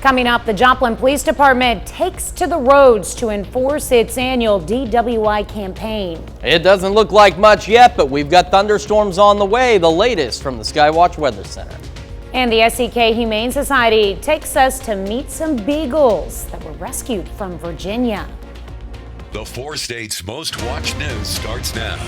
Coming up, the Joplin Police Department takes to the roads to enforce its annual DWI campaign. It doesn't look like much yet, but we've got thunderstorms on the way, the latest from the Skywatch Weather Center. And the SEK Humane Society takes us to meet some beagles that were rescued from Virginia. The 4 states' most watched news starts now.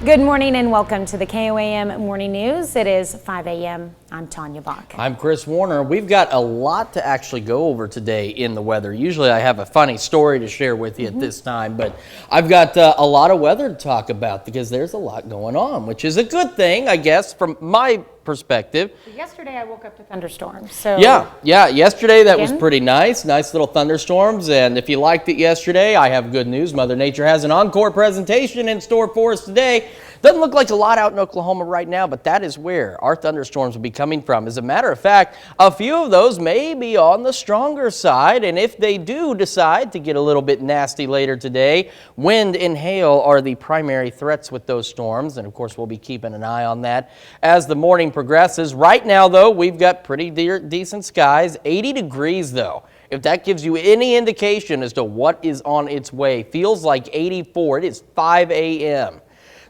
Good morning and welcome to the KOAM Morning News. It is 5 a.m. I'm Tanya Bach. I'm Chris Warner. We've got a lot to actually go over today in the weather. Usually I have a funny story to share with you at this time, but I've got a lot of weather to talk about because there's a lot going on, which is a good thing, I guess, from my perspective. Yesterday I woke up to thunderstorms. So Yeah, yesterday that was pretty nice. Nice little thunderstorms, and if you liked it yesterday, I have good news. Mother Nature has an encore presentation in store for us today. Doesn't look like a lot out in Oklahoma right now, but that is where our thunderstorms will be coming from. As a matter of fact, a few of those may be on the stronger side, and if they do decide to get a little bit nasty later today, wind and hail are the primary threats with those storms, and of course we'll be keeping an eye on that as the morning progresses. Right now, though, we've got pretty decent skies, 80 degrees though. If that gives you any indication as to what is on its way, feels like 84. It is 5 a.m.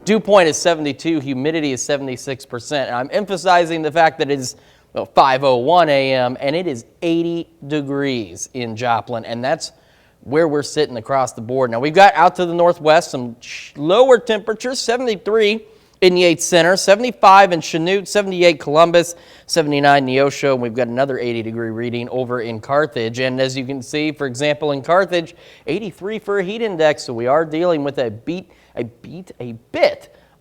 Dew point is 72, humidity is 76%. And I'm emphasizing the fact that it is 5:01 a.m. and it is 80 degrees in Joplin, and that's where we're sitting across the board. Now we've got out to the northwest some lower temperatures, 73 in Yates Center, 75 in Chanute, 78 Columbus, 79 Neosho, and we've got another 80-degree reading over in Carthage. And as you can see, for example, in Carthage, 83 for a heat index, so we are dealing with a bit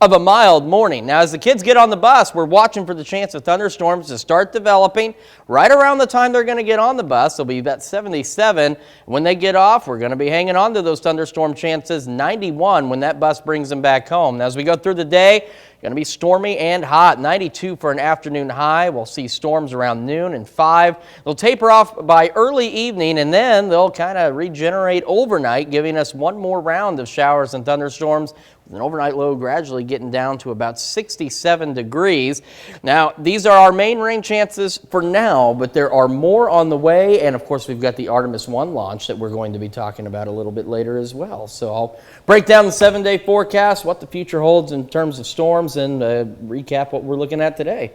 of a mild morning. Now, as the kids get on the bus, we're watching for the chance of thunderstorms to start developing. Right around the time they're going to get on the bus, they'll be about 77. When they get off, we're going to be hanging on to those thunderstorm chances, 91 when that bus brings them back home. Now, as we go through the day, going to be stormy and hot, 92 for an afternoon high. We'll see storms around noon and 5. They'll taper off by early evening, and then they'll kind of regenerate overnight, giving us one more round of showers and thunderstorms, with an overnight low gradually getting down to about 67 degrees. Now, these are our main rain chances for now, but there are more on the way, and of course, we've got the Artemis launch that we're going to be talking about a little bit later as well. So I'll break down the 7-day forecast, what the future holds in terms of storms, and recap what we're looking at today.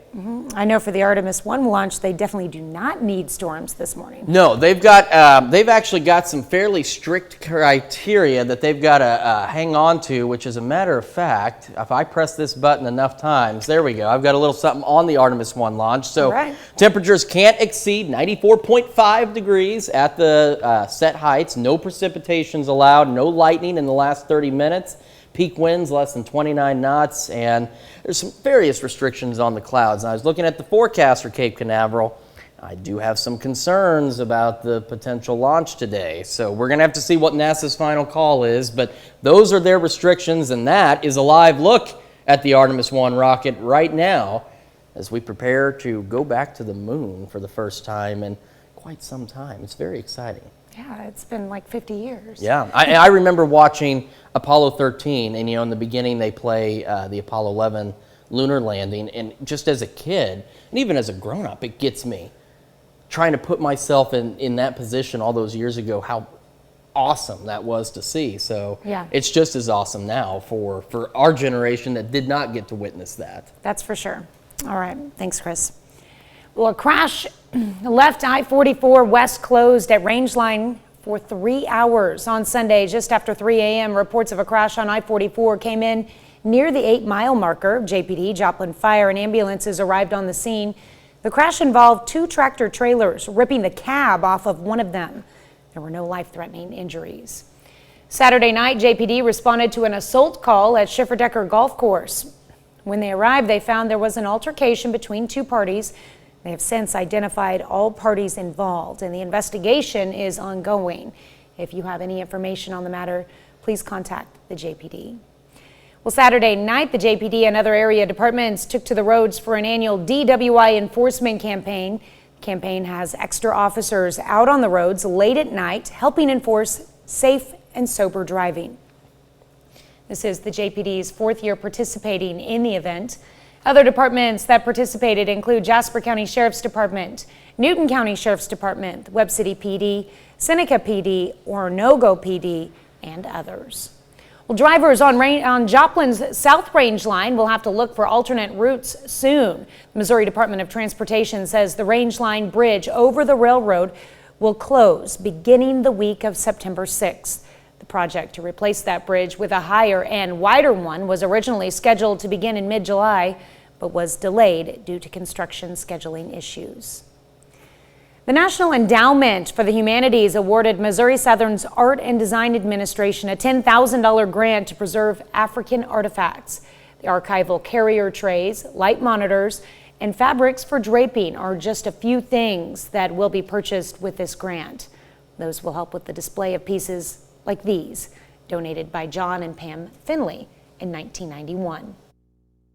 I know for the Artemis 1 launch, they definitely do not need storms this morning. No, they've actually got some fairly strict criteria that they've got to hang on to, which is a matter of fact, if I press this button enough times, there we go. I've got a little something on the Artemis 1 launch. So temperatures can't exceed 94.5 degrees at the set heights. No precipitations allowed, no lightning in the last 30 minutes. Peak winds less than 29 knots, and there's some various restrictions on the clouds. And I was looking at the forecast for Cape Canaveral. I do have some concerns about the potential launch today, so we're going to have to see what NASA's final call is, but those are their restrictions, and that is a live look at the Artemis 1 rocket right now as we prepare to go back to the moon for the first time in quite some time. It's very exciting. Yeah, it's been like 50 years. Yeah, I remember watching Apollo 13, and in the beginning they play the Apollo 11 lunar landing, and just as a kid, and even as a grown-up, it gets me. Trying to put myself in that position all those years ago, how awesome that was to see. So it's just as awesome now for our generation that did not get to witness that. That's for sure. All right, thanks, Chris. Well, a crash left I-44 West closed at Rangeline for 3 hours on Sunday just after 3 a.m. Reports of a crash on I-44 came in near the 8-mile marker. JPD, Joplin Fire, and ambulances arrived on the scene. The crash involved 2 tractor trailers ripping the cab off of one of them. There were no life-threatening injuries. Saturday night, JPD responded to an assault call at Schifferdecker Golf Course. When they arrived, they found there was an altercation between 2 parties. They have since identified all parties involved, and the investigation is ongoing. If you have any information on the matter, please contact the JPD. Well, Saturday night, the JPD and other area departments took to the roads for an annual DWI enforcement campaign. The campaign has extra officers out on the roads late at night, helping enforce safe and sober driving. This is the JPD's 4th year participating in the event. Other departments that participated include Jasper County Sheriff's Department, Newton County Sheriff's Department, Webb City PD, Seneca PD, Oronogo PD, and others. Well, drivers on Joplin's South Range line will have to look for alternate routes soon. The Missouri Department of Transportation says the Range Line Bridge over the railroad will close beginning the week of September 6th. The project to replace that bridge with a higher and wider one was originally scheduled to begin in mid-July, but was delayed due to construction scheduling issues. The National Endowment for the Humanities awarded Missouri Southern's Art and Design Administration a $10,000 grant to preserve African artifacts. The archival carrier trays, light monitors, and fabrics for draping are just a few things that will be purchased with this grant. Those will help with the display of pieces like these, donated by John and Pam Finley in 1991.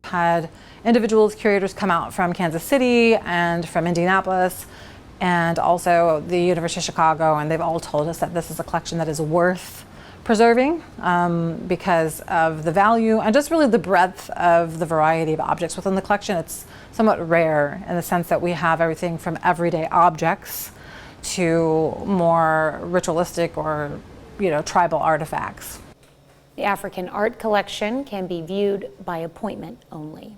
Had individuals, curators come out from Kansas City and from Indianapolis and also the University of Chicago, and they've all told us that this is a collection that is worth preserving because of the value and just really the breadth of the variety of objects within the collection. It's somewhat rare in the sense that we have everything from everyday objects to more ritualistic or, tribal artifacts. The African art collection can be viewed by appointment only.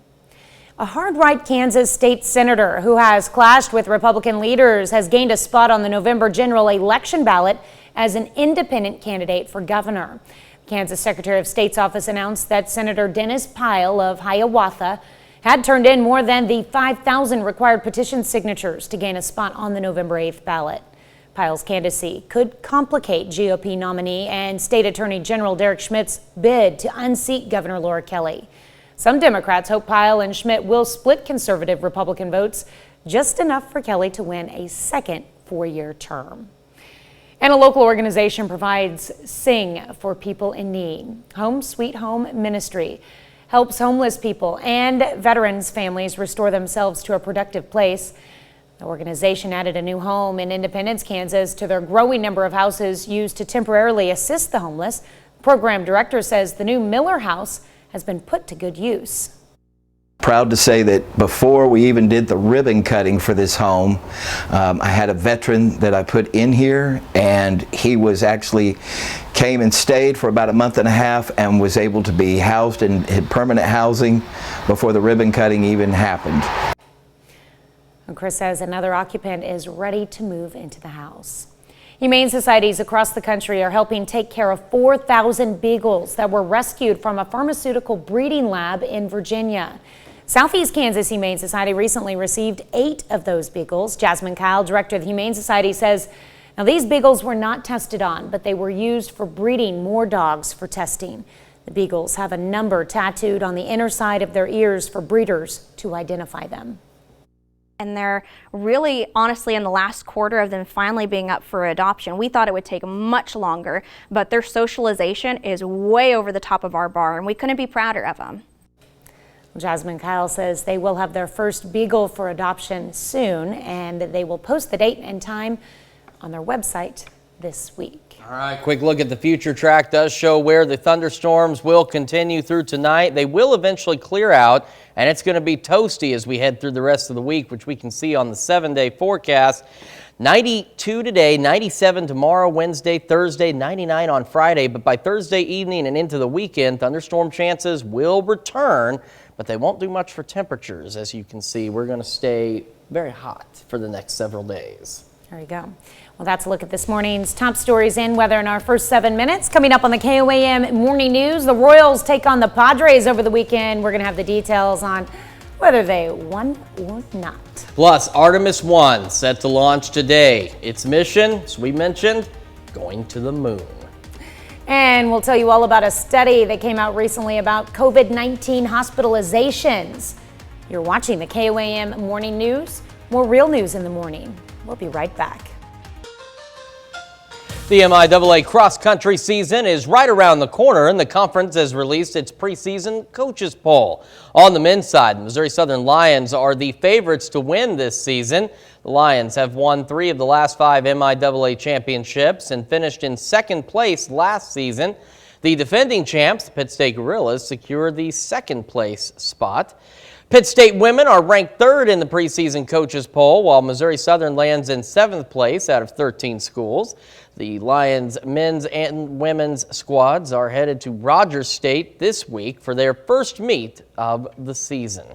A hard-right Kansas state senator who has clashed with Republican leaders has gained a spot on the November general election ballot as an independent candidate for governor. The Kansas Secretary of State's office announced that Senator Dennis Pyle of Hiawatha had turned in more than the 5,000 required petition signatures to gain a spot on the November 8th ballot. Pyle's candidacy could complicate GOP nominee and State Attorney General Derek Schmidt's bid to unseat Governor Laura Kelly. Some Democrats hope Pyle and Schmidt will split conservative Republican votes, just enough for Kelly to win a second four-year term. And a local organization provides Sing for people in need. Home Sweet Home Ministry helps homeless people and veterans' families restore themselves to a productive place. The organization added a new home in Independence, Kansas to their growing number of houses used to temporarily assist the homeless. The program director says the new Miller House has been put to good use. Proud to say that before we even did the ribbon cutting for this home, I had a veteran that I put in here, and he was actually came and stayed for about a month and a half and was able to be housed in permanent housing before the ribbon cutting even happened. And Chris says another occupant is ready to move into the house. Humane societies across the country are helping take care of 4,000 beagles that were rescued from a pharmaceutical breeding lab in Virginia. Southeast Kansas Humane Society recently received 8 of those beagles. Jasmine Kyle, director of the Humane Society, says now these beagles were not tested on, but they were used for breeding more dogs for testing. The beagles have a number tattooed on the inner side of their ears for breeders to identify them. And they're really, honestly, in the last quarter of them finally being up for adoption. We thought it would take much longer, but their socialization is way over the top of our bar, and we couldn't be prouder of them. Jasmine Kyle says they will have their first beagle for adoption soon, and they will post the date and time on their website this week. All right, quick look at the future track does show where the thunderstorms will continue through tonight. They will eventually clear out, and it's going to be toasty as we head through the rest of the week, which we can see on the 7-day forecast. 92 today, 97 tomorrow, Wednesday, Thursday, 99 on Friday. But by Thursday evening and into the weekend, thunderstorm chances will return, but they won't do much for temperatures. As you can see, we're going to stay very hot for the next several days. There you go. Well, that's a look at this morning's top stories in weather in our first 7 minutes. Coming up on the KOAM Morning News, the Royals take on the Padres over the weekend. We're going to have the details on whether they won or not. Plus, Artemis 1 set to launch today. Its mission, as we mentioned, going to the moon. And we'll tell you all about a study that came out recently about COVID-19 hospitalizations. You're watching the KOAM Morning News. More real news in the morning. We'll be right back. The MIAA cross-country season is right around the corner, and the conference has released its preseason coaches poll. On the men's side, the Missouri Southern Lions are the favorites to win this season. The Lions have won 3 of the last 5 MIAA championships and finished in second place last season. The defending champs, the Pitt State Gorillas, secured the second place spot. Pitt State women are ranked 3rd in the preseason coaches poll, while Missouri Southern lands in 7th place out of 13 schools. The Lions men's and women's squads are headed to Rogers State this week for their first meet of the season.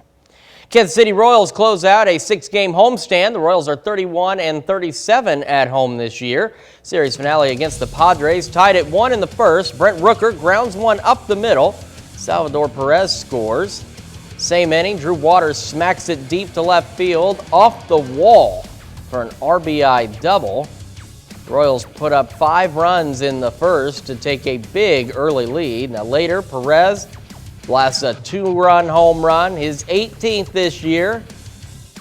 Kansas City Royals close out a 6-game homestand. The Royals are 31-37 at home this year. Series finale against the Padres, tied at 1 in the first. Brent Rooker grounds one up the middle. Salvador Perez scores. Same inning, Drew Waters smacks it deep to left field, off the wall for an RBI double. The Royals put up 5 runs in the first to take a big early lead. Now later, Perez blasts a 2-run home run, his 18th this year.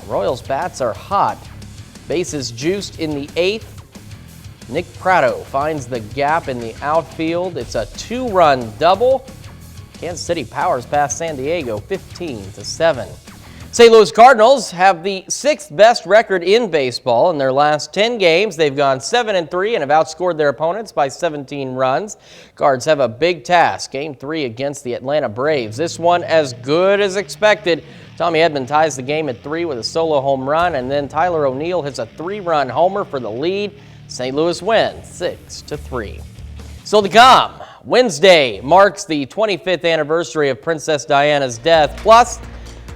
The Royals bats are hot. Bases juiced in the 8th. Nick Pratto finds the gap in the outfield. It's a 2-run double. Kansas City powers past San Diego 15-7. St. Louis Cardinals have the 6th best record in baseball. In their last 10 games, they've gone 7-3 and have outscored their opponents by 17 runs. Cards have a big task. Game 3 against the Atlanta Braves. This one as good as expected. Tommy Edman ties the game at 3 with a solo home run, and then Tyler O'Neill hits a 3-run homer for the lead. St. Louis wins 6-3. So the KOAM. Wednesday marks the 25th anniversary of Princess Diana's death. Plus,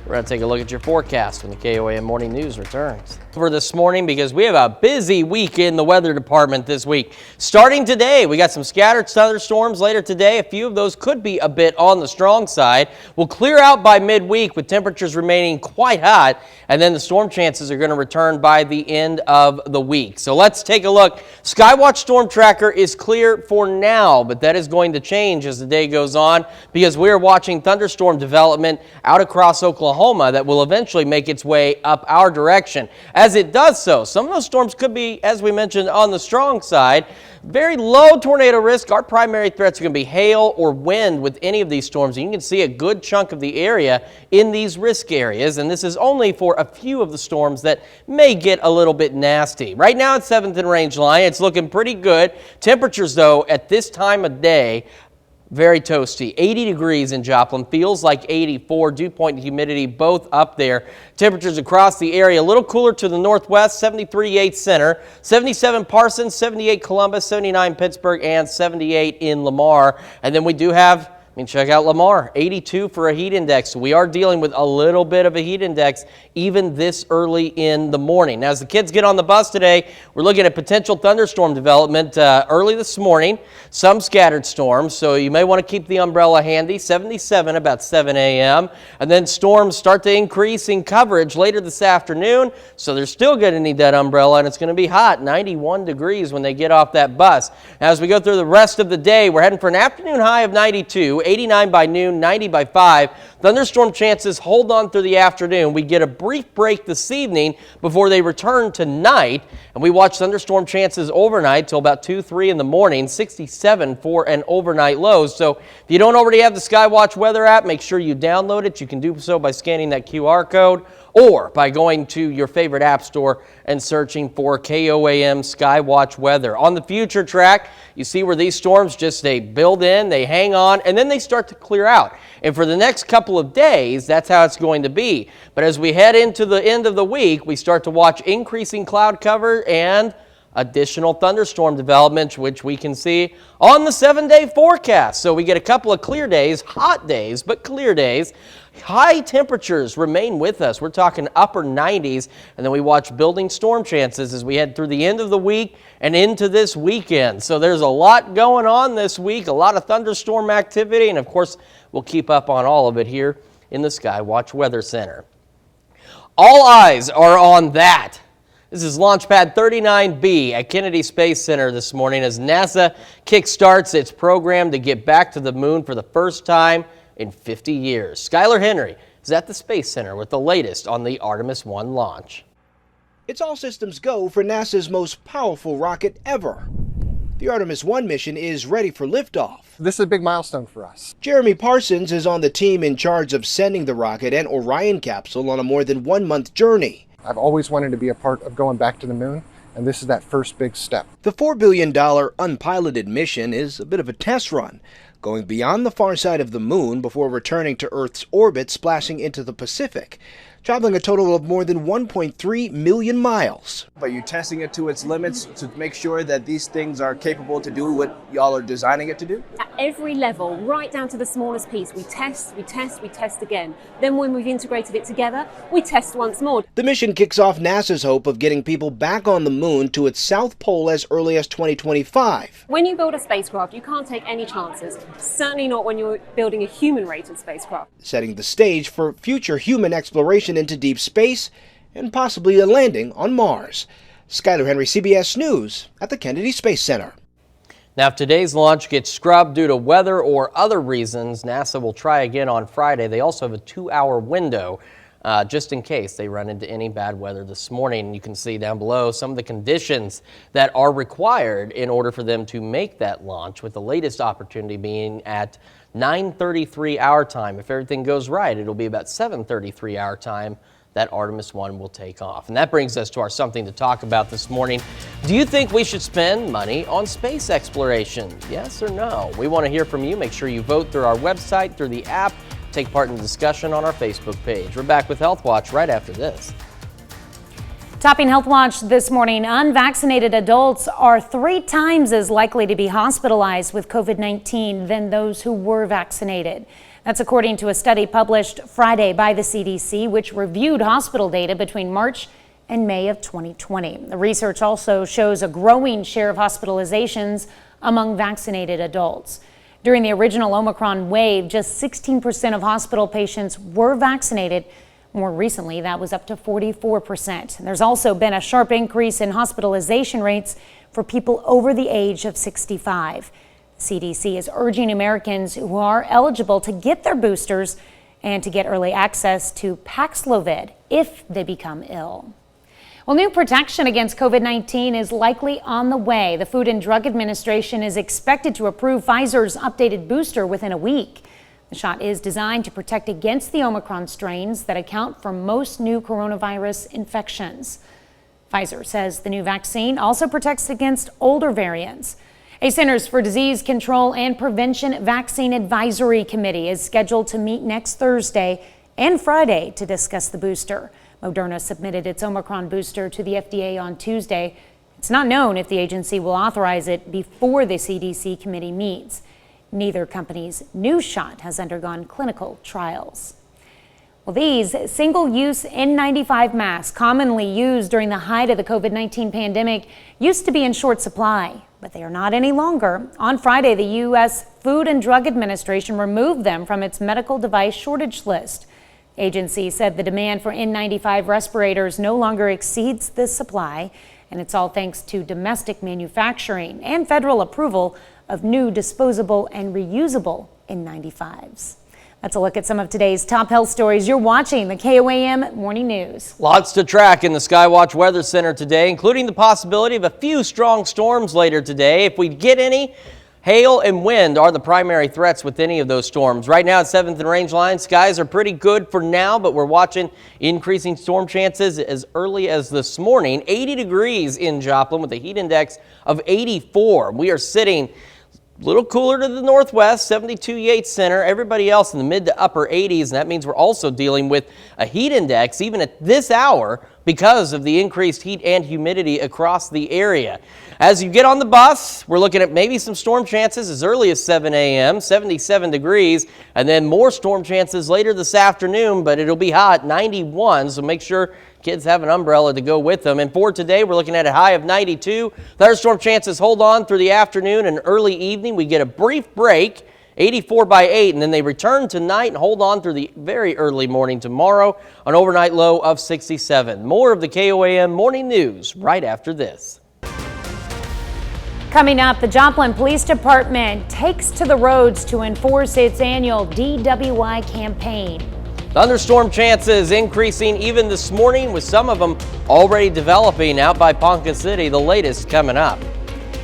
we're going to take a look at your forecast when the KOAM Morning News returns. For this morning, because we have a busy week in the weather department this week. Starting today, we got some scattered thunderstorms later today. A few of those could be a bit on the strong side. We'll clear out by midweek with temperatures remaining quite hot, and then the storm chances are going to return by the end of the week. So let's take a look. Skywatch Storm Tracker is clear for now, but that is going to change as the day goes on because we're watching thunderstorm development out across Oklahoma that will eventually make its way up our direction. As it does so, some of those storms could be, as we mentioned, on the strong side. Very low tornado risk. Our primary threats are going to be hail or wind with any of these storms. And you can see a good chunk of the area in these risk areas. And this is only for a few of the storms that may get a little bit nasty. Right now it's 7th in range line. It's looking pretty good. Temperatures, though, at this time of day, very toasty. 80 degrees in Joplin, feels like 84. Dew point and humidity both up there. Temperatures across the area a little cooler to the northwest, 73 Yates Center, 77 Parsons, 78 Columbus, 79 Pittsburgh, and 78 in Lamar. And then we do have, check out Lamar, 82 for a heat index. So we are dealing with a little bit of a heat index even this early in the morning. Now, as the kids get on the bus today, we're looking at potential thunderstorm development early this morning, some scattered storms, so you may want to keep the umbrella handy. 77 about 7 a.m. And then storms start to increase in coverage later this afternoon, so they're still going to need that umbrella, and it's going to be hot, 91 degrees when they get off that bus. Now, as we go through the rest of the day, we're heading for an afternoon high of 92, 89 by noon, 90 by 5. Thunderstorm chances hold on through the afternoon. We get a brief break this evening before they return tonight, and we watch thunderstorm chances overnight till about 2, 3 in the morning, 67 for an overnight low. So if you don't already have the Skywatch weather app, make sure you download it. You can do so by scanning that QR code or by going to your favorite app store and searching for KOAM Skywatch weather. On the future track, you see where these storms they build in, they hang on, and then they start to clear out. And for the next couple of days, that's how it's going to be. But as we head into the end of the week, we start to watch increasing cloud cover and additional thunderstorm developments, which we can see on the 7-day forecast. So we get a couple of clear days, hot days, but clear days. High temperatures remain with us. We're talking upper 90s, and then we watch building storm chances as we head through the end of the week and into this weekend. So there's a lot going on this week, a lot of thunderstorm activity, and of course, we'll keep up on all of it here in the Skywatch Weather Center. All eyes are on that. This is Launch Pad 39B at Kennedy Space Center this morning as NASA kickstarts its program to get back to the moon for the first time in 50 years. Skylar Henry is at the Space Center with the latest on the Artemis 1 launch. It's all systems go for NASA's most powerful rocket ever. The Artemis 1 mission is ready for liftoff. This is a big milestone for us. Jeremy Parsons is on the team in charge of sending the rocket and Orion capsule on a more than 1-month journey. I've always wanted to be a part of going back to the moon, and this is that first big step. The $4 billion unpiloted mission is a bit of a test run. going beyond the far side of the moon before returning to Earth's orbit, splashing into the Pacific, traveling a total of more than 1.3 million miles. Are you testing it to its limits to make sure that these things are capable to do what y'all are designing it to do? At every level, right down to the smallest piece, we test again. Then when we've integrated it together, we test once more. The mission kicks off NASA's hope of getting people back on the moon to its south pole as early as 2025. When you build a spacecraft, you can't take any chances. Certainly not when you're building a human-rated spacecraft. Setting the stage for future human exploration into deep space and possibly a landing on Mars. Skyler Henry, CBS News at the Kennedy Space Center. Now, if today's launch gets scrubbed due to weather or other reasons, NASA will try again on Friday. They also have a 2-hour window just in case they run into any bad weather this morning. You can see down below some of the conditions that are required in order for them to make that launch, with the latest opportunity being at 9:33 our time. If everything goes right, it'll be about 7:33 our time that Artemis 1 will take off. And that brings us to our something to talk about this morning. Do you think we should spend money on space exploration? Yes or no? We want to hear from you. Make sure you vote through our website, through the app, take part in the discussion on our Facebook page. We're back with Health Watch right after this. Topping Health Watch this morning, unvaccinated adults are 3 times as likely to be hospitalized with COVID-19 than those who were vaccinated. That's according to a study published Friday by the CDC, which reviewed hospital data between March and May of 2020. The research also shows a growing share of hospitalizations among vaccinated adults. During the original Omicron wave, just 16% of hospital patients were vaccinated. More recently, that was up to 44%. There's also been a sharp increase in hospitalization rates for people over the age of 65. CDC is urging Americans who are eligible to get their boosters and to get early access to Paxlovid if they become ill. Well, new protection against COVID-19 is likely on the way. The Food and Drug Administration is expected to approve Pfizer's updated booster within a week. The shot is designed to protect against the Omicron strains that account for most new coronavirus infections. Pfizer says the new vaccine also protects against older variants. A Centers for Disease Control and Prevention Vaccine Advisory Committee is scheduled to meet next Thursday and Friday to discuss the booster. Moderna submitted its Omicron booster to the FDA on Tuesday. It's not known if the agency will authorize it before the CDC committee meets. Neither company's new shot has undergone clinical trials. Well, these single-use N95 masks, commonly used during the height of the COVID-19 pandemic, used to be in short supply, but they are not any longer. On Friday, the U.S. Food and Drug Administration removed them from its medical device shortage list. The agency said the demand for N95 respirators no longer exceeds this supply, and it's all thanks to domestic manufacturing and federal approval of new disposable and reusable N95s. That's a look at some of today's top health stories. You're watching the KOAM Morning News. Lots to track in the Skywatch Weather Center today, including the possibility of a few strong storms later today. If we get any, hail and wind are the primary threats with any of those storms. Right now at 7th and Range Line, skies are pretty good for now, but we're watching increasing storm chances as early as this morning. 80 degrees in Joplin with a heat index of 84. We are sitting a little cooler to the northwest, 72 Yates Center. Everybody else in the mid to upper 80s, and that means we're also dealing with a heat index even at this hour because of the increased heat and humidity across the area. As you get on the bus, we're looking at maybe some storm chances as early as 7 a.m., 77 degrees, and then more storm chances later this afternoon, but it'll be hot, 91, so make sure kids have an umbrella to go with them. And for today, we're looking at a high of 92. Thunderstorm chances hold on through the afternoon and early evening. We get a brief break, 84 by 8, and then they return tonight and hold on through the very early morning tomorrow, an overnight low of 67. More of the KOAM Morning News right after this. Coming up, the Joplin Police Department takes to the roads to enforce its annual DWI campaign. Thunderstorm chances increasing even this morning, with some of them already developing out by Ponca City. The latest coming up.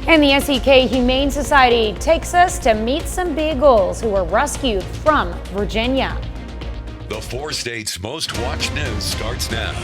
And the SEK Humane Society takes us to meet some beagles who were rescued from Virginia. The 4 states' most watched news starts now.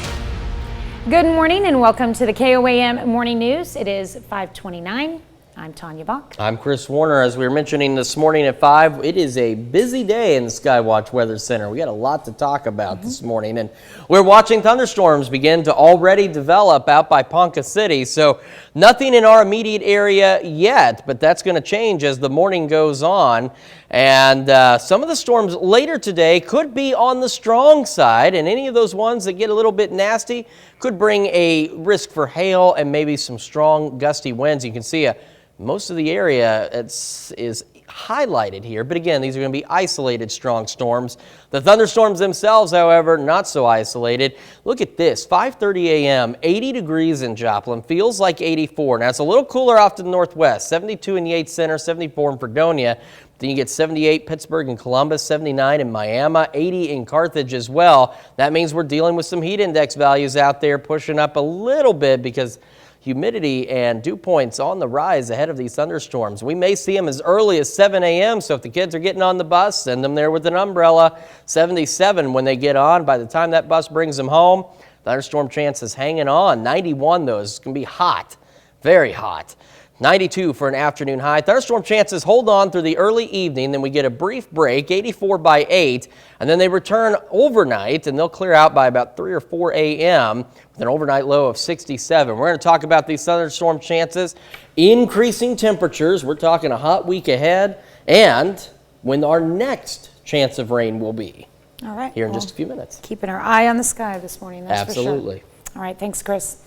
Good morning and welcome to the KOAM Morning News. It is 5:29. I'm Tanya Bach. I'm Chris Warner. As we were mentioning this morning at 5, it is a busy day in the Skywatch Weather Center. We got a lot to talk about this morning, and we're watching thunderstorms begin to already develop out by Ponca City. So nothing in our immediate area yet, but that's going to change as the morning goes on. And some of the storms later today could be on the strong side, and any of those ones that get a little bit nasty could bring a risk for hail and maybe some strong gusty winds. You can see most of the area is highlighted here, but again, these are going to be isolated strong storms. The thunderstorms themselves, however, not so isolated. Look at this, 5:30 a.m., 80 degrees in Joplin, feels like 84. Now, it's a little cooler off to the northwest, 72 in the Yates Center, 74 in Fredonia. Then you get 78 Pittsburgh and Columbus, 79 in Miami, 80 in Carthage as well. That means we're dealing with some heat index values out there pushing up a little bit because humidity and dew points on the rise ahead of these thunderstorms. We may see them as early as 7 a.m., so if the kids are getting on the bus, send them there with an umbrella. 77 when they get on. By the time that bus brings them home, thunderstorm chances hanging on. 91, though, is going to be hot, very hot. 92 for an afternoon high. Thunderstorm chances hold on through the early evening, then we get a brief break, 84 by 8, and then they return overnight, and they'll clear out by about 3 or 4 a.m. with an overnight low of 67. We're going to talk about these thunderstorm chances, increasing temperatures. We're talking a hot week ahead, and when our next chance of rain will be. All right. Here in just a few minutes. Keeping our eye on the sky this morning, that's Absolutely. for sure. All right, thanks, Chris.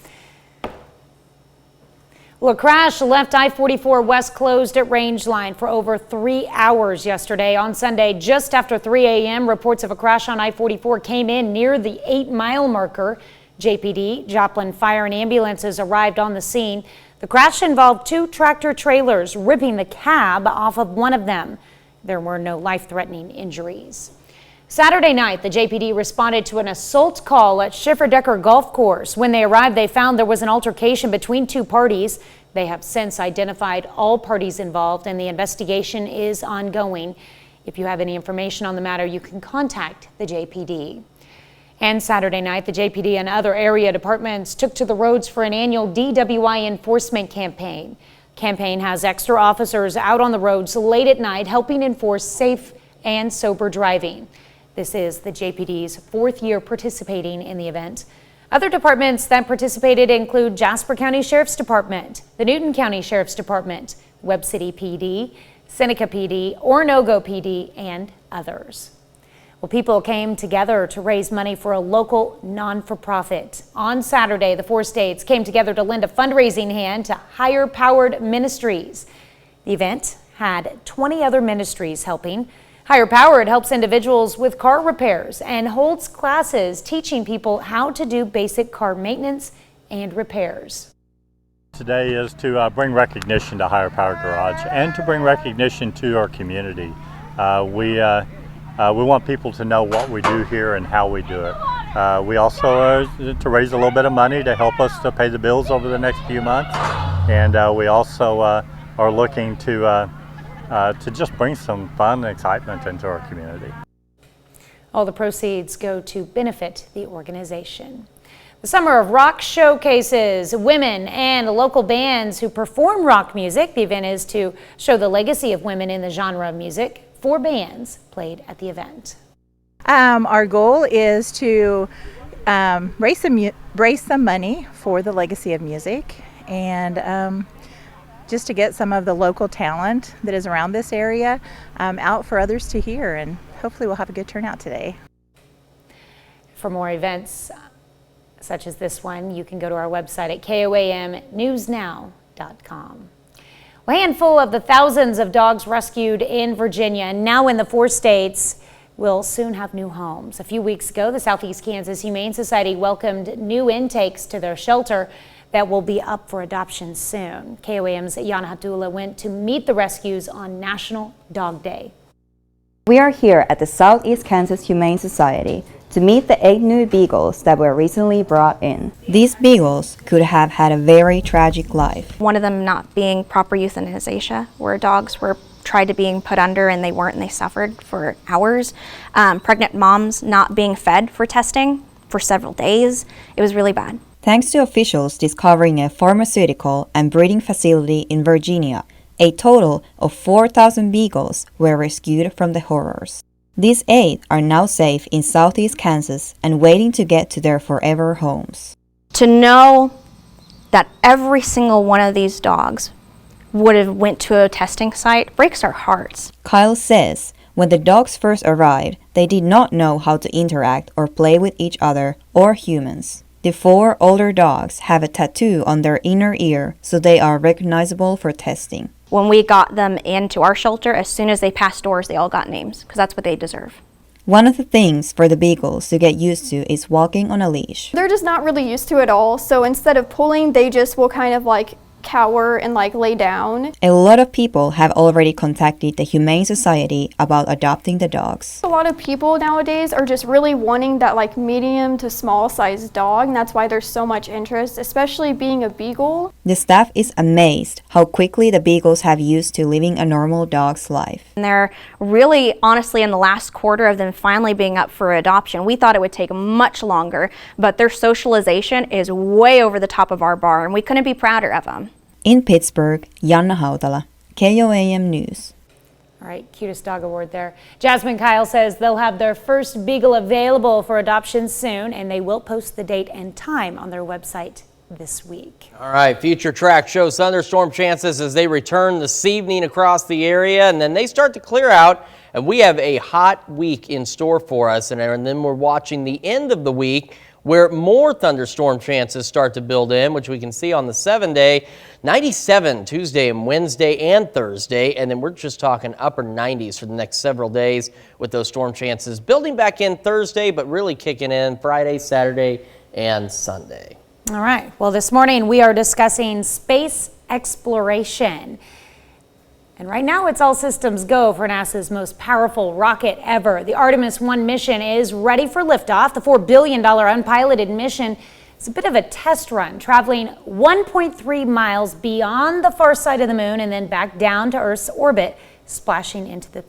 Well, a crash left I-44 West closed at Rangeline for over 3 hours yesterday. On Sunday, just after 3 a.m., reports of a crash on I-44 came in near the 8-mile marker. JPD, Joplin Fire and ambulances arrived on the scene. The crash involved 2 tractor trailers ripping the cab off of one of them. There were no life-threatening injuries. Saturday night, the JPD responded to an assault call at Schiffer-Decker Golf Course. When they arrived, they found there was an altercation between 2 parties. They have since identified all parties involved, and the investigation is ongoing. If you have any information on the matter, you can contact the JPD. And Saturday night, the JPD and other area departments took to the roads for an annual DWI enforcement campaign. Campaign has extra officers out on the roads late at night helping enforce safe and sober driving. This is the JPD's 4th year participating in the event. Other departments that participated include Jasper County Sheriff's Department, the Newton County Sheriff's Department, Webb City PD, Seneca PD, Oronogo PD, and others. Well, people came together to raise money for a local non-for-profit. On Saturday, the 4 states came together to lend a fundraising hand to Higher Powered Ministries. The event had 20 other ministries helping. Higher Powered helps individuals with car repairs and holds classes teaching people how to do basic car maintenance and repairs. Today is to bring recognition to Higher Powered Garage and to bring recognition to our community. We want people to know what we do here and how we do it. We also to raise a little bit of money to help us to pay the bills over the next few months, and we also are looking to just bring some fun and excitement into our community. All the proceeds go to benefit the organization. The Summer of Rock showcases women and local bands who perform rock music. The event is to show the legacy of women in the genre of music. 4 bands played at the event. Our goal is to raise some money for the legacy of music, and just to get some of the local talent that is around this area out for others to hear, and hopefully we'll have a good turnout today. For more events such as this one, you can go to our website at KOAMnewsnow.com. A handful of the thousands of dogs rescued in Virginia and now in the 4 states will soon have new homes. A few weeks ago, the Southeast Kansas Humane Society welcomed new intakes to their shelter that will be up for adoption soon. KOAM's Yana Hatula went to meet the rescues on National Dog Day. We are here at the Southeast Kansas Humane Society to meet the 8 new beagles that were recently brought in. These beagles could have had a very tragic life. One of them not being proper euthanization, where dogs were tried to being put under and they weren't, and they suffered for hours. Pregnant moms not being fed for testing for several days. It was really bad. thanks to officials discovering a pharmaceutical and breeding facility in Virginia. A total of 4,000 beagles were rescued from the horrors. These 8 are now safe in southeast Kansas and waiting to get to their forever homes. To know that every single one of these dogs would have went to a testing site breaks our hearts. Kyle says when the dogs first arrived, they did not know how to interact or play with each other or humans. The 4 older dogs have a tattoo on their inner ear, so they are recognizable for testing. When we got them into our shelter, as soon as they passed doors, they all got names, because that's what they deserve. One of the things for the beagles to get used to is walking on a leash. They're just not really used to it all, so instead of pulling, they just will kind of like cower and like lay down. A lot of people have already contacted the Humane Society about adopting the dogs. A lot of people nowadays are just really wanting that like medium to small sized dog, and that's why there's so much interest, especially being a beagle. The staff is amazed how quickly the beagles have used to living a normal dog's life. And they're really, honestly, in the last quarter of them finally being up for adoption. We thought it would take much longer, but their socialization is way over the top of our bar, and we couldn't be prouder of them. In Pittsburgh, Janna Hautala, KOAM News. All right, cutest dog award there. Jasmine Kyle says they'll have their first beagle available for adoption soon, and they will post the date and time on their website this week. All right, Future Track shows thunderstorm chances as they return this evening across the area, and then they start to clear out, and we have a hot week in store for us, and then we're watching the end of the week where more thunderstorm chances start to build in, which we can see on the 7-day. 97 Tuesday and Wednesday and Thursday, and then we're just talking upper 90s for the next several days with those storm chances building back in Thursday, but really kicking in Friday, Saturday, and Sunday. All right, well, this morning we are discussing space exploration. And right now it's all systems go for NASA's most powerful rocket ever. The Artemis 1 mission is ready for liftoff. The $4 billion unpiloted mission is a bit of a test run, traveling 1.3 miles beyond the far side of the moon and then back down to Earth's orbit, splashing into the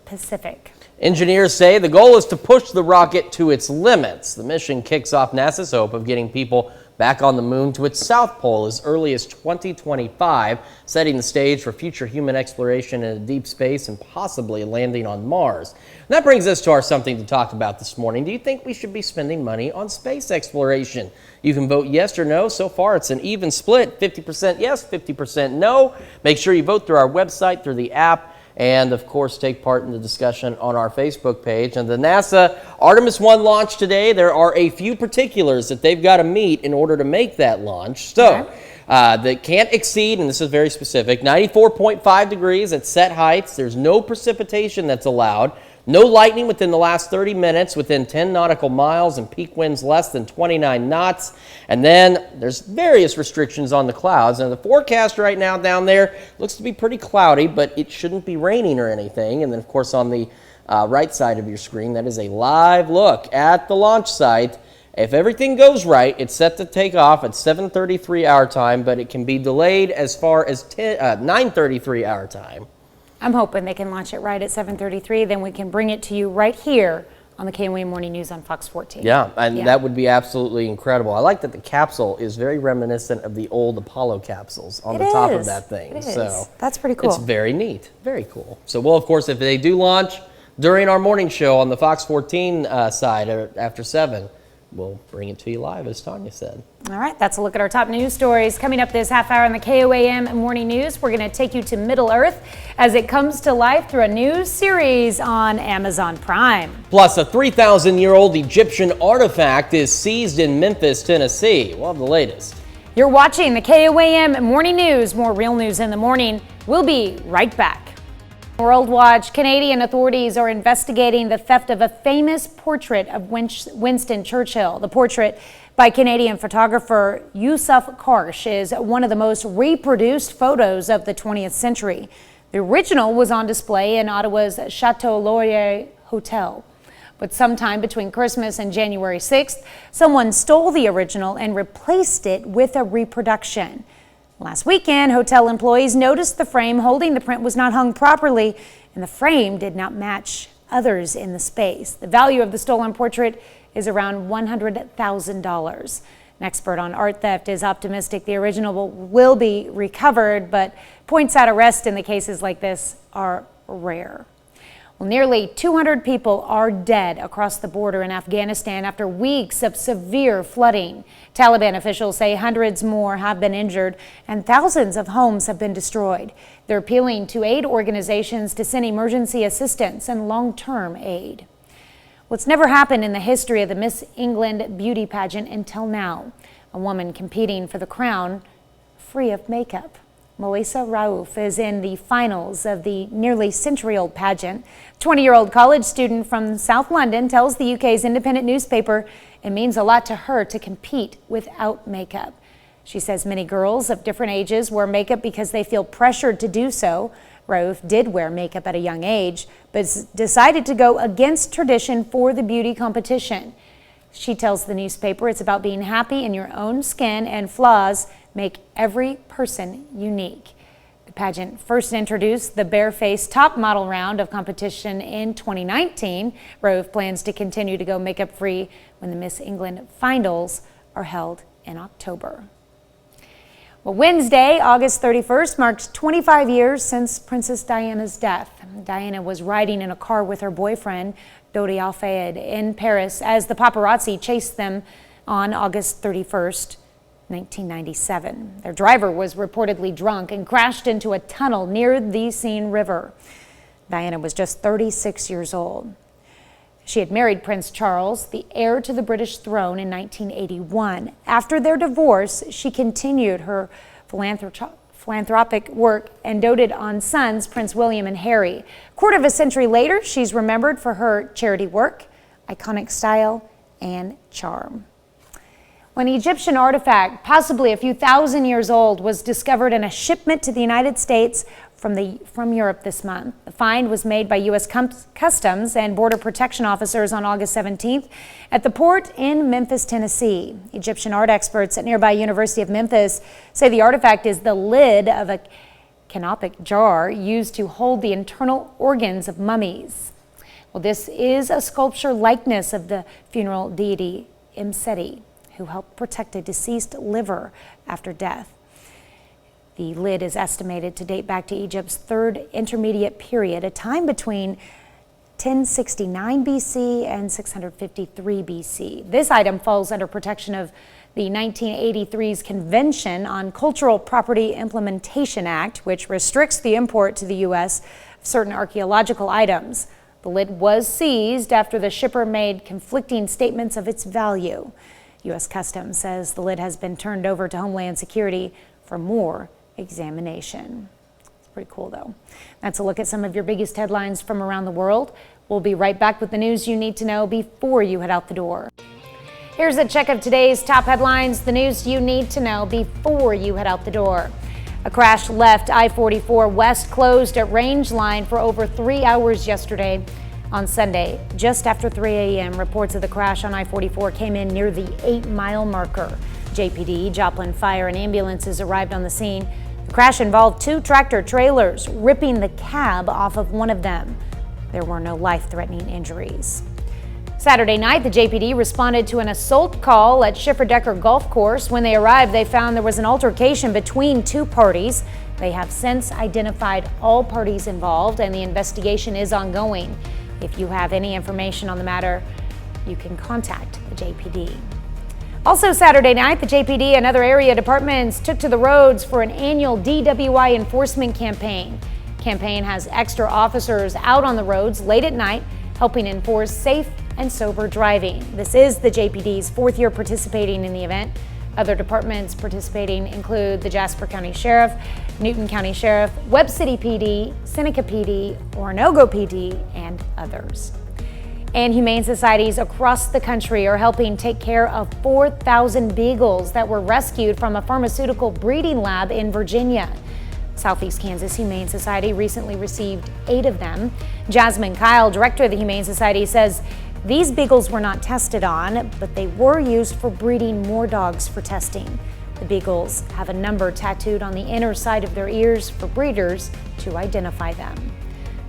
Pacific. Engineers say the goal is to push the rocket to its limits. The mission kicks off NASA's hope of getting people back on the moon to its south pole as early as 2025, setting the stage for future human exploration into deep space and possibly landing on Mars. And that brings us to our something to talk about this morning. Do you think we should be spending money on space exploration? You can vote yes or no. So far, it's an even split, 50% yes, 50% no. Make sure you vote through our website, through the app, and of course take part in the discussion on our Facebook page. And the NASA Artemis 1 launch today, there are a few particulars that they've got to meet in order to make that launch. So they can't exceed, and this is very specific, 94.5 degrees at set heights. There's no precipitation that's allowed. No lightning within the last 30 minutes within 10 nautical miles and peak winds less than 29 knots. And then there's various restrictions on the clouds. Now the forecast right now down there looks to be pretty cloudy, but it shouldn't be raining or anything. And then of course on the right side of your screen, that is a live look at the launch site. If everything goes right, it's set to take off at 7:33 our time, but it can be delayed as far as 9:33 our time. I'm hoping they can launch it right at 7:33, then we can bring it to you right here on the KOAM Morning News on Fox 14. Yeah, and that would be absolutely incredible. I like that the capsule is very reminiscent of the old Apollo capsules on the top of that thing. It is. So that's pretty cool. It's very neat, very cool. So, well, of course, if they do launch during our morning show on the Fox 14 side after 7, we'll bring it to you live, as Tanya said. All right, that's a look at our top news stories. Coming up this half hour on the KOAM Morning News, we're going to take you to Middle Earth as it comes to life through a new series on Amazon Prime. Plus, a 3,000-year-old Egyptian artifact is seized in Memphis, Tennessee. We'll have the latest. You're watching the KOAM Morning News. More real news in the morning. We'll be right back. World Watch, Canadian authorities are investigating the theft of a famous portrait of Winston Churchill. The portrait by Canadian photographer Yusuf Karsh is one of the most reproduced photos of the 20th century. The original was on display in Ottawa's Chateau Laurier Hotel. But sometime between Christmas and January 6th, someone stole the original and replaced it with a reproduction. Last weekend, hotel employees noticed the frame holding the print was not hung properly, and the frame did not match others in the space. The value of the stolen portrait is around $100,000. An expert on art theft is optimistic the original will be recovered, but points out arrests in the cases like this are rare. Well, nearly 200 people are dead across the border in Afghanistan after weeks of severe flooding. Taliban officials say hundreds more have been injured and thousands of homes have been destroyed. They're appealing to aid organizations to send emergency assistance and long-term aid. What's never happened in the history of the Miss England beauty pageant until now. A woman competing for the crown free of makeup. Melissa Rauf is in the finals of the nearly century-old pageant. 20-year-old college student from South London tells the UK's independent newspaper it means a lot to her to compete without makeup. She says many girls of different ages wear makeup because they feel pressured to do so. Rauf did wear makeup at a young age, but decided to go against tradition for the beauty competition. She tells the newspaper it's about being happy in your own skin and flaws make every person unique. The pageant first introduced the barefaced top model round of competition in 2019. Rauf plans to continue to go makeup free when the Miss England finals are held in October. Well, Wednesday, August 31st, marks 25 years since Princess Diana's death. Diana was riding in a car with her boyfriend, Dodi Al-Fayed, in Paris as the paparazzi chased them on August 31st, 1997. Their driver was reportedly drunk and crashed into a tunnel near the Seine River. Diana was just 36 years old. She had married Prince Charles, the heir to the British throne, in 1981. After their divorce, she continued her philanthropic work and doted on sons Prince William and Harry. A quarter of a century later, she's remembered for her charity work, iconic style, and charm. When an Egyptian artifact, possibly a few thousand years old, was discovered in a shipment to the United States from Europe this month. The find was made by U.S. Customs and Border Protection officers on August 17th at the port in Memphis, Tennessee. Egyptian art experts at nearby University of Memphis say the artifact is the lid of a canopic jar used to hold the internal organs of mummies. Well, this is a sculpture likeness of the funeral deity Imseti, who helped protect a deceased liver after death. The lid is estimated to date back to Egypt's third intermediate period, a time between 1069 BC and 653 BC. This item falls under protection of the 1983's Convention on Cultural Property Implementation Act, which restricts the import to the U.S. of certain archaeological items. The lid was seized after the shipper made conflicting statements of its value. U.S. Customs says the lid has been turned over to Homeland Security for more examination. It's pretty cool, though. That's a look at some of your biggest headlines from around the world. We'll be right back with the news you need to know before you head out the door. Here's a check of today's top headlines, the news you need to know before you head out the door. A crash left I-44 West closed at Range Line for over 3 hours yesterday. On Sunday, just after 3 a.m., reports of the crash on I-44 came in near the 8-mile marker. JPD, Joplin Fire, and ambulances arrived on the scene. The crash involved 2 tractor trailers, ripping the cab off of one of them. There were no life-threatening injuries. Saturday night, the JPD responded to an assault call at Schiffer-Decker Golf Course. When they arrived, they found there was an altercation between 2 parties. They have since identified all parties involved, and the investigation is ongoing. If you have any information on the matter, you can contact the JPD. Also Saturday night, the JPD and other area departments took to the roads for an annual DWI enforcement campaign. The campaign has extra officers out on the roads late at night, helping enforce safe and sober driving. This is the JPD's 4th year participating in the event. Other departments participating include the Jasper County Sheriff, Newton County Sheriff, Webb City PD, Seneca PD, Oronogo PD, and others. And humane societies across the country are helping take care of 4,000 beagles that were rescued from a pharmaceutical breeding lab in Virginia. Southeast Kansas Humane Society recently received 8 of them. Jasmine Kyle, director of the Humane Society, says these beagles were not tested on, but they were used for breeding more dogs for testing. The beagles have a number tattooed on the inner side of their ears for breeders to identify them.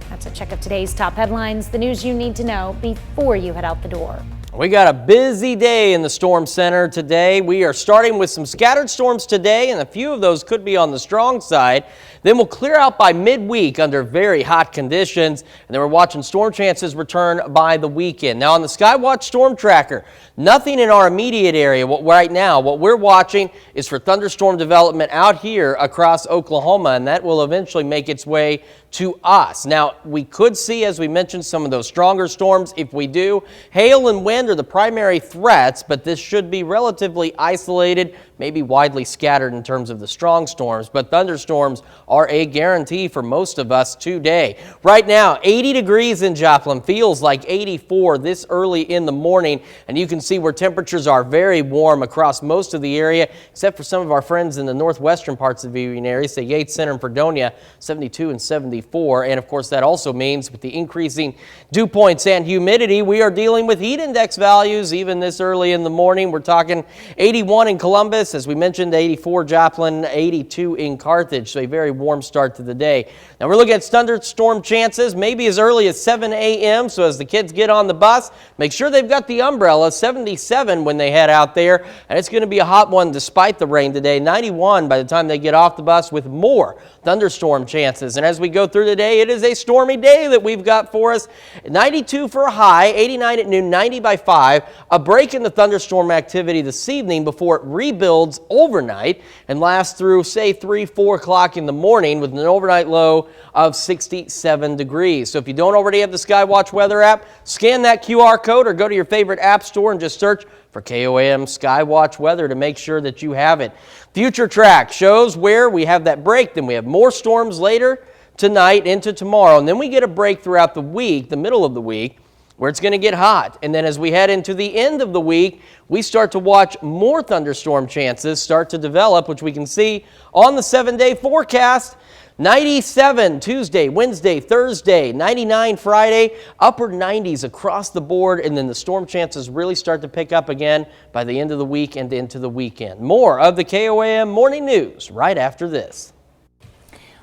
That's a check of today's top headlines, the news you need to know before you head out the door. We got a busy day in the storm center today. We are starting with some scattered storms today, and a few of those could be on the strong side. Then we'll clear out by midweek under very hot conditions, and then we're watching storm chances return by the weekend. Now on the Skywatch storm tracker, nothing in our immediate area right now. What we're watching is for thunderstorm development out here across Oklahoma, and that will eventually make its way to us. Now, we could see, as we mentioned, some of those stronger storms. If we do, hail and wind are the primary threats, but this should be relatively isolated, maybe widely scattered in terms of the strong storms, but thunderstorms are a guarantee for most of us today. Right now, 80 degrees in Joplin, feels like 84 this early in the morning, and you can see where temperatures are very warm across most of the area, except for some of our friends in the northwestern parts of the viewing area, say Yates Center and Fredonia, 72 and 74, and of course that also means with the increasing dew points and humidity, we are dealing with heat index values even this early in the morning. We're talking 81 in Columbus, as we mentioned, 84 Joplin, 82 in Carthage, so a very warm start to the day. Now we're looking at thunderstorm chances maybe as early as 7 a.m., so as the kids get on the bus, make sure they've got the umbrella. 77 when they head out there, and it's going to be a hot one despite the rain today. 91 by the time they get off the bus with more thunderstorm chances. And as we go through the day, it is a stormy day that we've got for us. 92 for a high, 89 at noon, 90 by 5. A break in the thunderstorm activity this evening before it rebuilds overnight and lasts through, say, 3, 4 o'clock in the morning with an overnight low of 67 degrees. So if you don't already have the Skywatch weather app, scan that QR code or go to your favorite app store and just search for KOAM Skywatch weather to make sure that you have it. Future track shows where we have that break, then we have more storms later tonight into tomorrow, and then we get a break throughout the week, the middle of the week, where it's going to get hot. And then as we head into the end of the week, we start to watch more thunderstorm chances start to develop, which we can see on the 7-day forecast. 97 Tuesday, Wednesday, Thursday, 99 Friday, upper 90s across the board, and then the storm chances really start to pick up again by the end of the week and into the weekend. More of the KOAM Morning News right after this.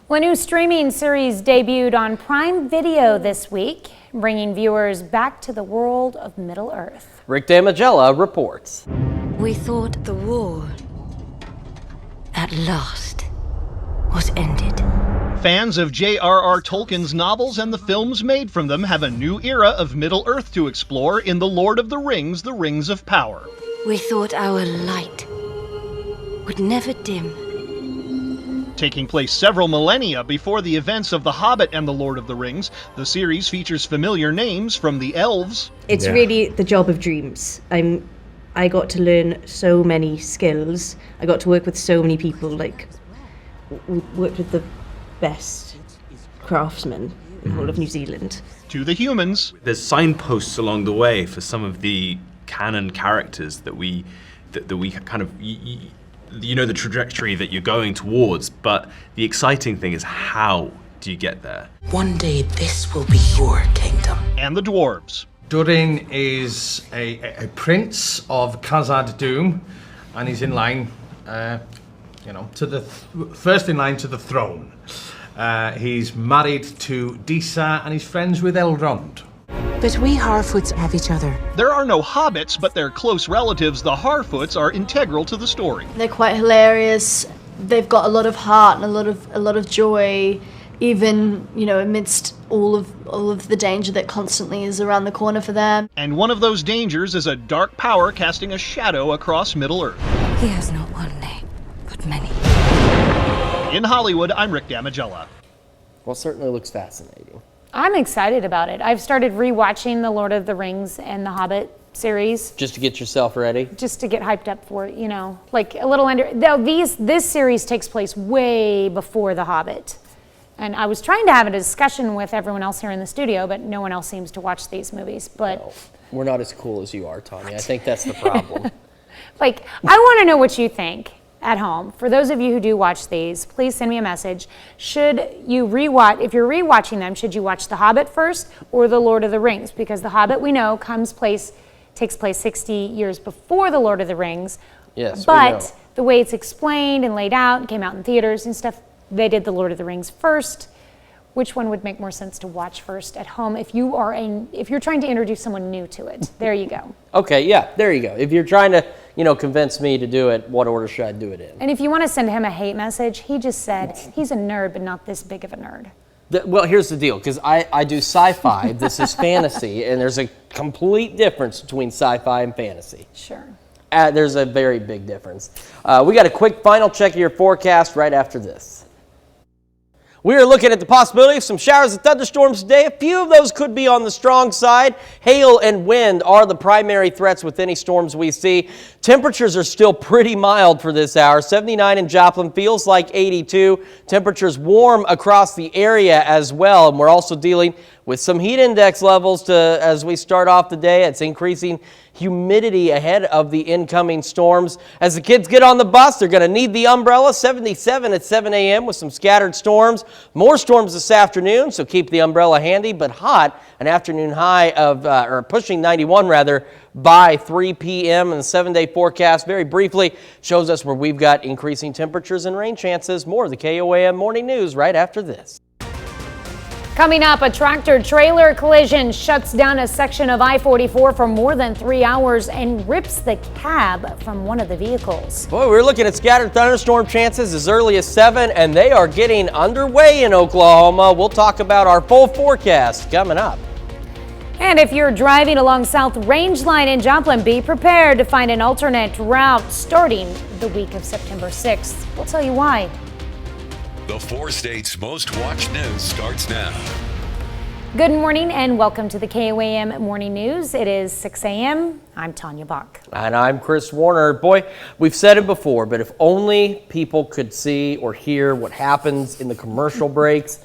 Well, a new streaming series debuted on Prime Video this week, bringing viewers back to the world of Middle Earth. Rick Damagella reports. We thought the war, at last, was ended. Fans of J.R.R. Tolkien's novels and the films made from them have a new era of Middle Earth to explore in The Lord of the Rings, The Rings of Power. We thought our light would never dim. Taking place several millennia before the events of The Hobbit and The Lord of the Rings, the series features familiar names from the elves. It's really the job of dreams. I got to learn so many skills. I got to work with so many people, like worked with the best craftsmen in the whole of New Zealand. To the humans. There's signposts along the way for some of the canon characters that we kind of, you know the trajectory that you're going towards, but the exciting thing is how do you get there? One day this will be your kingdom. And the dwarves. Durin is a prince of Khazad Dûm, and he's in line, to the first in line to the throne. He's married to Disa, and he's friends with Elrond. But we Harfoots have each other. There are no hobbits, but their close relatives, the Harfoots, are integral to the story. They're quite hilarious. They've got a lot of heart and a lot of joy, even amidst all of the danger that constantly is around the corner for them. And one of those dangers is a dark power casting a shadow across Middle Earth. He has not one name, but many. In Hollywood, I'm Rick Damagella. Well, certainly looks fascinating. I'm excited about it. I've started rewatching The Lord of the Rings and The Hobbit series. Just to get yourself ready? Just to get hyped up for it, like a little under. Though this series takes place way before The Hobbit. And I was trying to have a discussion with everyone else here in the studio, but no one else seems to watch these movies. But well, we're not as cool as you are, Tanya. I think that's the problem. I want to know what you think at home. For those of you who do watch these, please send me a message. Should you rewatch, if you're rewatching them, should you watch The Hobbit first or The Lord of the Rings? Because The Hobbit, we know, takes place 60 years before The Lord of the Rings. Yes, but the way it's explained and laid out and came out in theaters and stuff, they did The Lord of the Rings first. Which one would make more sense to watch first at home if you're trying to introduce someone new to it? There you go. Okay, yeah, there you go. If you're trying to, convince me to do it, what order should I do it in? And if you want to send him a hate message, he just said he's a nerd, but not this big of a nerd. Well, here's the deal, because I do sci-fi, this is fantasy, and there's a complete difference between sci-fi and fantasy. Sure. There's a very big difference. We got a quick final check of your forecast right after this. We are looking at the possibility of some showers and thunderstorms today. A few of those could be on the strong side. Hail and wind are the primary threats with any storms we see. Temperatures are still pretty mild for this hour. 79 in Joplin, feels like 82. Temperatures warm across the area as well. And we're also dealing with some heat index levels as we start off the day. It's increasing humidity ahead of the incoming storms. As the kids get on the bus, they're going to need the umbrella. 77 at 7 a.m. with some scattered storms. More storms this afternoon, so keep the umbrella handy, but hot. An afternoon high of, pushing 91 rather, by 3 p.m. And the 7-day forecast very briefly shows us where we've got increasing temperatures and rain chances. More of the KOAM Morning News right after this. Coming up, a tractor-trailer collision shuts down a section of I-44 for more than 3 hours and rips the cab from one of the vehicles. Boy, we're looking at scattered thunderstorm chances as early as 7, and they are getting underway in Oklahoma. We'll talk about our full forecast coming up. And if you're driving along South Range Line in Joplin, be prepared to find an alternate route starting the week of September 6th. We'll tell you why. The 4 states' most watched news starts now. Good morning and welcome to the KOAM Morning News. It is 6 a.m. I'm Tanya Bach. And I'm Chris Warner. Boy, we've said it before, but if only people could see or hear what happens in the commercial breaks,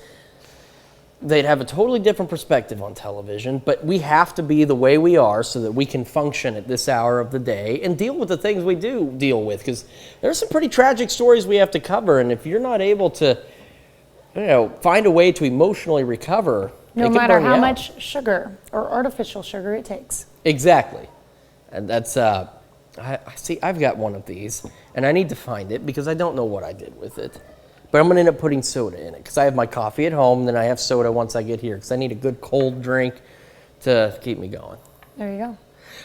they'd have a totally different perspective on television. But we have to be the way we are so that we can function at this hour of the day and deal with the things we do deal with, because there's some pretty tragic stories we have to cover. And if you're not able to, find a way to emotionally recover, no matter how much sugar or artificial sugar it takes. Exactly. And that's, I've got one of these, and I need to find it because I don't know what I did with it. But I'm going to end up putting soda in it because I have my coffee at home, then I have soda once I get here because I need a good cold drink to keep me going. There you go.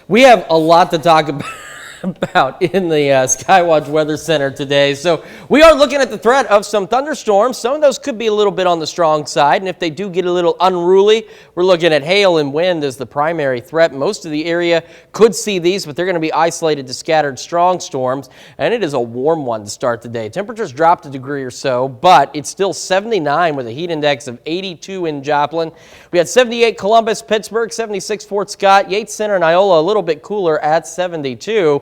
We have a lot to talk about in the Skywatch Weather Center today. So we are looking at the threat of some thunderstorms. Some of those could be a little bit on the strong side, and if they do get a little unruly, we're looking at hail and wind as the primary threat. Most of the area could see these, but they're going to be isolated to scattered strong storms, and it is a warm one to start the day. Temperatures dropped a degree or so, but it's still 79 with a heat index of 82 in Joplin. We had 78 Columbus, Pittsburgh, 76 Fort Scott, Yates Center, and Iola a little bit cooler at 72.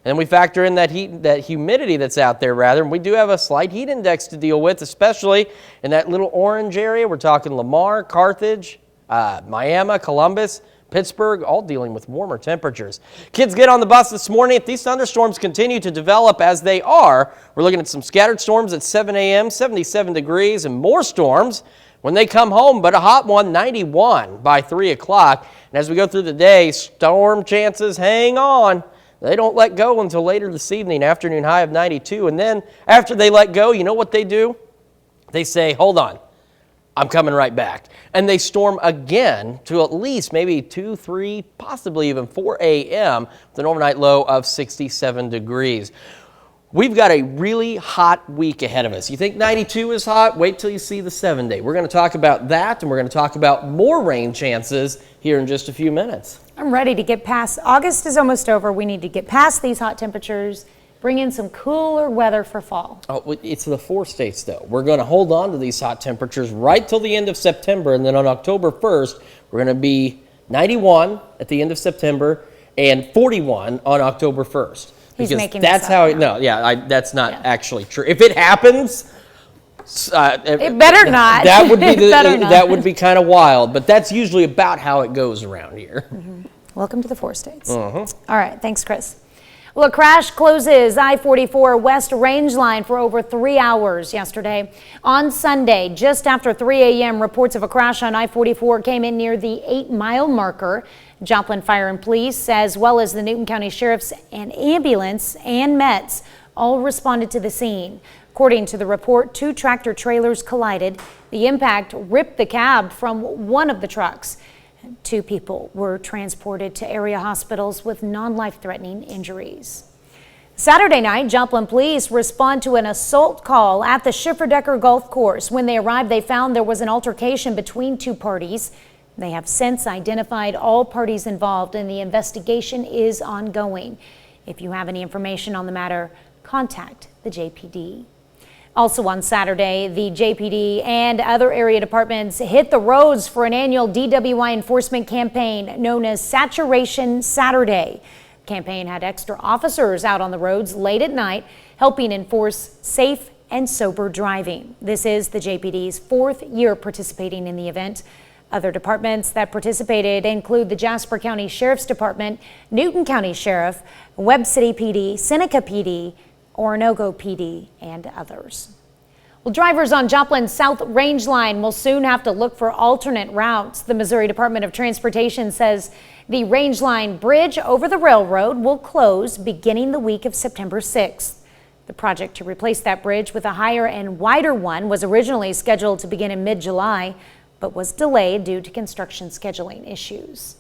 And then we factor in that humidity that's out there, rather, and we do have a slight heat index to deal with, especially in that little orange area. We're talking Lamar, Carthage, Miami, Columbus, Pittsburgh, all dealing with warmer temperatures. Kids get on the bus this morning. If these thunderstorms continue to develop as they are, we're looking at some scattered storms at 7 a.m., 77 degrees, and more storms when they come home, but a hot one, 91 by 3 o'clock. And as we go through the day, storm chances hang on. They don't let go until later this evening, afternoon high of 92. And then after they let go, you know what they do? They say, hold on, I'm coming right back. And they storm again to at least maybe 2, 3, possibly even 4 a.m. with an overnight low of 67 degrees. We've got a really hot week ahead of us. You think 92 is hot? Wait till you see the 7-day. We're going to talk about that, and we're going to talk about more rain chances here in just a few minutes. I'm ready to get past. August is almost over. We need to get past these hot temperatures, bring in some cooler weather for fall. Oh, it's the 4 states, though. We're going to hold on to these hot temperatures right till the end of September, and then on October 1st, we're going to be 91 at the end of September and 41 on October 1st. He's because making that's this how up now. that's not actually true. If it happens, it better not. That would be that would be kind of wild, but that's usually about how it goes around here. Mm-hmm. Welcome to the 4 states. Mm-hmm. All right, thanks, Chris. Well, a crash closes I-44 West Range Line for over 3 hours yesterday. On Sunday, just after 3 a.m., reports of a crash on I-44 came in near the 8-mile marker. Joplin Fire and Police, as well as the Newton County Sheriff's and ambulance and Mets, all responded to the scene. According to the report, 2 tractor trailers collided. The impact ripped the cab from one of the trucks. 2 people were transported to area hospitals with non-life-threatening injuries. Saturday night, Joplin police respond to an assault call at the Schifferdecker Golf Course. When they arrived, they found there was an altercation between 2 parties. They have since identified all parties involved, and the investigation is ongoing. If you have any information on the matter, contact the JPD. Also on Saturday, the JPD and other area departments hit the roads for an annual DWI enforcement campaign known as Saturation Saturday. The campaign had extra officers out on the roads late at night, helping enforce safe and sober driving. This is the JPD's 4th year participating in the event. Other departments that participated include the Jasper County Sheriff's Department, Newton County Sheriff, Webb City PD, Seneca PD, Orinoco PD, and others. Well, drivers on Joplin's South Range Line will soon have to look for alternate routes. The Missouri Department of Transportation says the Range Line Bridge over the railroad will close beginning the week of September 6th. The project to replace that bridge with a higher and wider one was originally scheduled to begin in mid-July, but was delayed due to construction scheduling issues.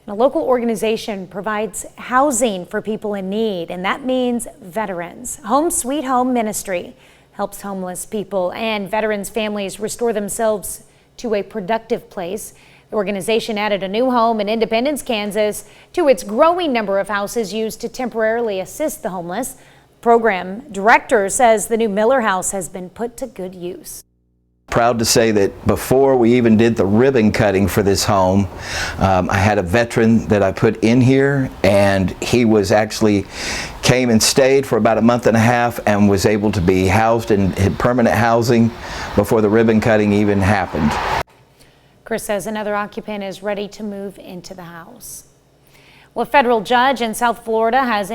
A local organization provides housing for people in need, and that means veterans. Home Sweet Home Ministry helps homeless people and veterans' families restore themselves to a productive place. The organization added a new home in Independence, Kansas, to its growing number of houses used to temporarily assist the homeless. Program director says the new Miller House has been put to good use. Proud to say that before we even did the ribbon cutting for this home, I had a veteran that I put in here, and he was actually came and stayed for about a month and a half and was able to be housed in permanent housing before the ribbon cutting even happened. Chris says another occupant is ready to move into the house. Well, a federal judge in South Florida has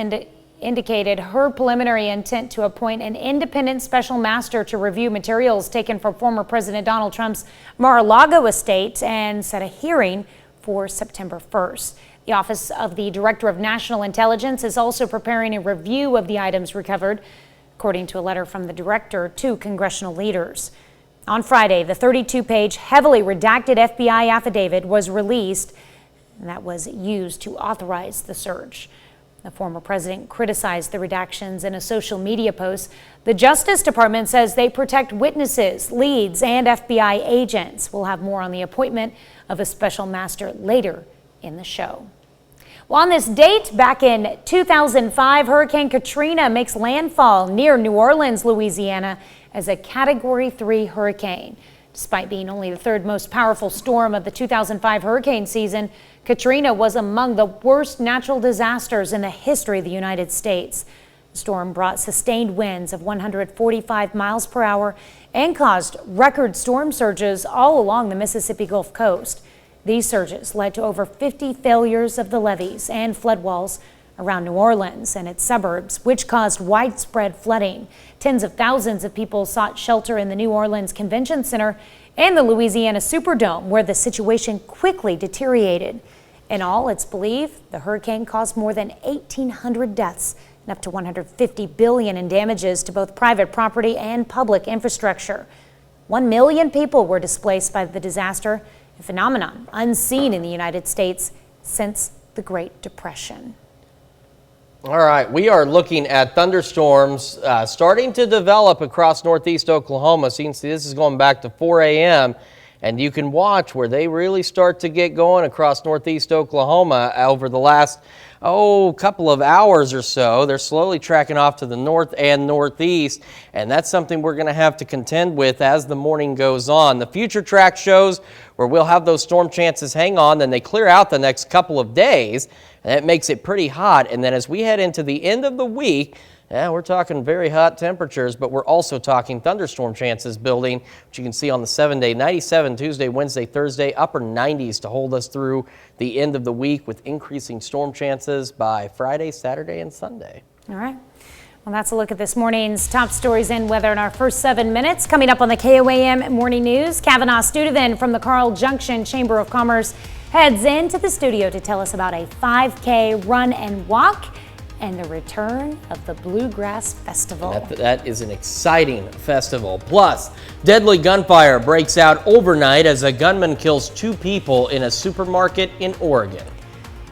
indicated her preliminary intent to appoint an independent special master to review materials taken from former President Donald Trump's Mar-a-Lago estate and set a hearing for September 1st. The Office of the Director of National Intelligence is also preparing a review of the items recovered, according to a letter from the director to congressional leaders. On Friday, the 32-page, heavily redacted FBI affidavit was released, and that was used to authorize the search. The former president criticized the redactions in a social media post. The Justice Department says they protect witnesses, leads, and FBI agents. We'll have more on the appointment of a special master later in the show. Well, on this date, back in 2005, Hurricane Katrina makes landfall near New Orleans, Louisiana, as a Category 3 hurricane. Despite being only the 3rd most powerful storm of the 2005 hurricane season, Katrina was among the worst natural disasters in the history of the United States. The storm brought sustained winds of 145 miles per hour and caused record storm surges all along the Mississippi Gulf Coast. These surges led to over 50 failures of the levees and flood walls around New Orleans and its suburbs, which caused widespread flooding. Tens of thousands of people sought shelter in the New Orleans Convention Center and the Louisiana Superdome, where the situation quickly deteriorated. In all, it's believed the hurricane caused more than 1,800 deaths and up to $150 billion in damages to both private property and public infrastructure. 1 million people were displaced by the disaster, a phenomenon unseen in the United States since the Great Depression. All right, we are looking at thunderstorms starting to develop across northeast Oklahoma. So you can see this is going back to 4 a.m. and you can watch where they really start to get going across northeast Oklahoma over the last couple of hours or so. They're slowly tracking off to the north and northeast, and that's something we're going to have to contend with as the morning goes on. The future track shows where we'll have those storm chances hang on, then they clear out the next couple of days, and it makes it pretty hot. And then as we head into the end of the week, we're talking very hot temperatures, but we're also talking thunderstorm chances building, which you can see on the 7-day, 97 Tuesday, Wednesday, Thursday, upper 90s to hold us through the end of the week with increasing storm chances by Friday, Saturday, and Sunday. All right. Well, that's a look at this morning's top stories and weather in our first 7 minutes. Coming up on the KOAM Morning News, Kavanaugh Studevin from the Junction Chamber of Commerce heads into the studio to tell us about a 5K run and walk and the return of the Bluegrass Festival. That is an exciting festival. Plus, deadly gunfire breaks out overnight as a gunman kills 2 people in a supermarket in Oregon.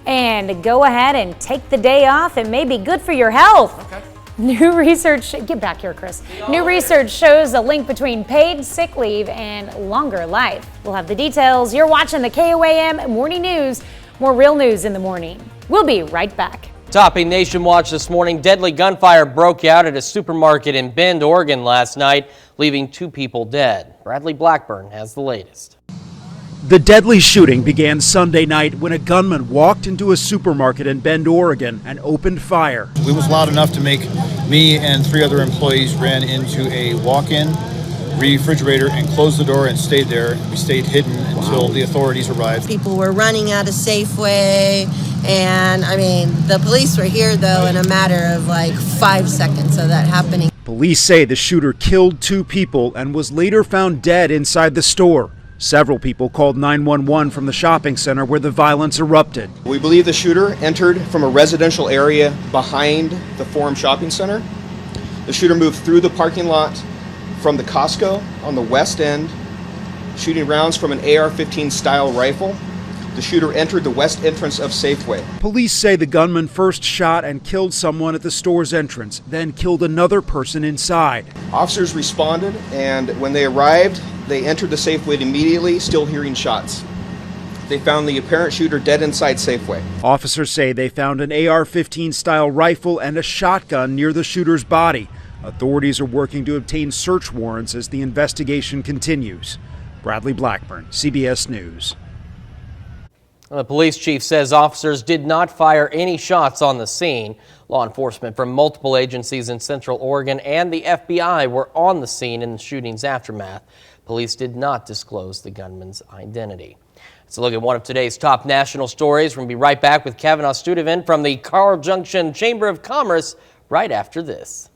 And go ahead and take the day off. It may be good for your health. Okay. New research, get back here, Chris. New research shows a link between paid sick leave and longer life. We'll have the details. You're watching the KOAM Morning News. More real news in the morning. We'll be right back. Topping Nation Watch this morning, deadly gunfire broke out at a supermarket in Bend, Oregon last night, leaving 2 people dead. Bradley Blackburn has the latest. The deadly shooting began Sunday night when a gunman walked into a supermarket in Bend, Oregon and opened fire. It was loud enough to make me and 3 other employees ran into a walk-in refrigerator and closed the door and stayed there. We stayed hidden until the authorities arrived. People were running out of Safeway, and I mean, the police were here though in a matter of like 5 seconds of that happening. Police say the shooter killed 2 people and was later found dead inside the store. Several people called 911 from the shopping center where the violence erupted. We believe the shooter entered from a residential area behind the Forum Shopping Center. The shooter moved through the parking lot from the Costco on the west end, shooting rounds from an AR-15 style rifle. The shooter entered the west entrance of Safeway. Police say the gunman first shot and killed someone at the store's entrance, then killed another person inside. Officers responded, and when they arrived, they entered the Safeway immediately, still hearing shots. They found the apparent shooter dead inside Safeway. Officers say they found an AR-15 style rifle and a shotgun near the shooter's body. Authorities are working to obtain search warrants as the investigation continues. Bradley Blackburn, CBS News. The police chief says officers did not fire any shots on the scene. Law enforcement from multiple agencies in Central Oregon and the FBI were on the scene in the shooting's aftermath. Police did not disclose the gunman's identity. Let's look at one of today's top national stories. We're going to be right back with Kavanaugh Studevin from the Junction Chamber of Commerce right after this.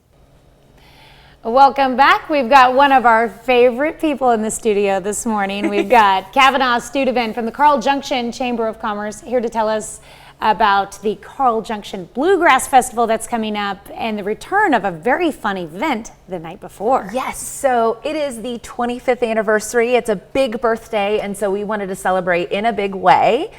Welcome back. We've got one of our favorite people in the studio this morning. We've got Kavanaugh Studevin from the Junction Chamber of Commerce here to tell us about the Junction Bluegrass Festival that's coming up and the return of a very fun event the night before. Yes, so it is the 25th anniversary. It's a big birthday, and so we wanted to celebrate in a big way.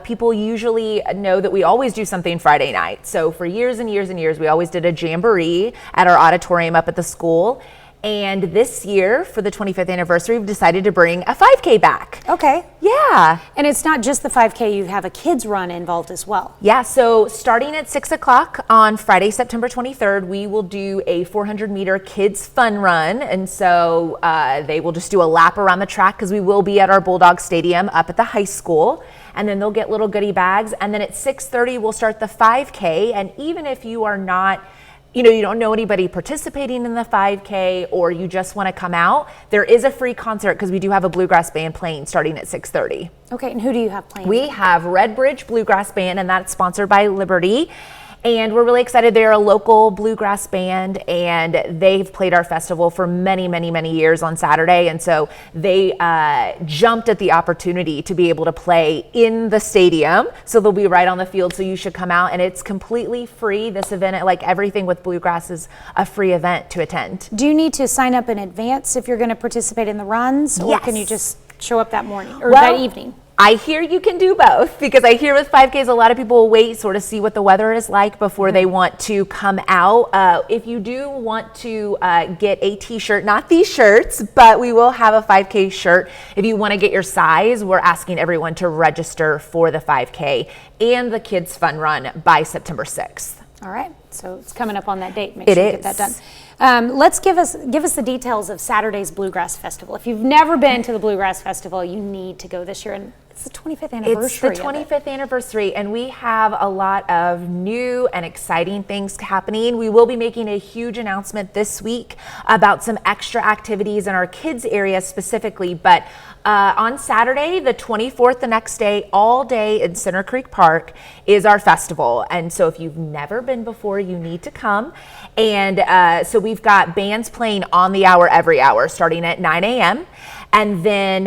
People usually know that we always do something Friday night. So for years and years and years, we always did a jamboree at our auditorium up at the school. And this year, for the 25th anniversary, we've decided to bring a 5K back. Okay. Yeah. And it's not just the 5K, you have a kids run involved as well. Yeah, so starting at 6 o'clock on Friday, September 23rd, we will do a 400-meter kids fun run. And so they will just do a lap around the track because we will be at our Bulldog Stadium up at the high school. And then they'll get little goodie bags. And then at 6:30, we'll start the 5K. And even if you are not, you don't know anybody participating in the 5K or you just want to come out, there is a free concert because we do have a bluegrass band playing starting at 6:30. Okay, and who do you have playing? We have Red Bridge Bluegrass Band, and that's sponsored by Liberty. And we're really excited. They're a local bluegrass band, and they've played our festival for many, many, many years on Saturday. And so they jumped at the opportunity to be able to play in the stadium. So they'll be right on the field. So you should come out, and it's completely free. This event, like everything with bluegrass, is a free event to attend. Do you need to sign up in advance if you're going to participate in the runs? Or can you just show up that morning or that evening? I hear you can do both, because I hear with 5Ks, a lot of people will wait, sort of see what the weather is like before they want to come out. If you do want to get a t-shirt, not these shirts, but we will have a 5K shirt. If you want to get your size, we're asking everyone to register for the 5K and the Kids Fun Run by September 6th. All right, so it's coming up on that date. Make sure you get that done. Let's give us the details of Saturday's Bluegrass Festival. If you've never been to the Bluegrass Festival, you need to go this year. And it's the 25th anniversary. It's the 25th anniversary, and we have a lot of new and exciting things happening. We will be making a huge announcement this week about some extra activities in our kids area specifically, but on Saturday, the 24th, the next day, all day in Center Creek Park is our festival. And so if you've never been before, you need to come. And so we've got bands playing on the hour, every hour, starting at 9 a.m. And then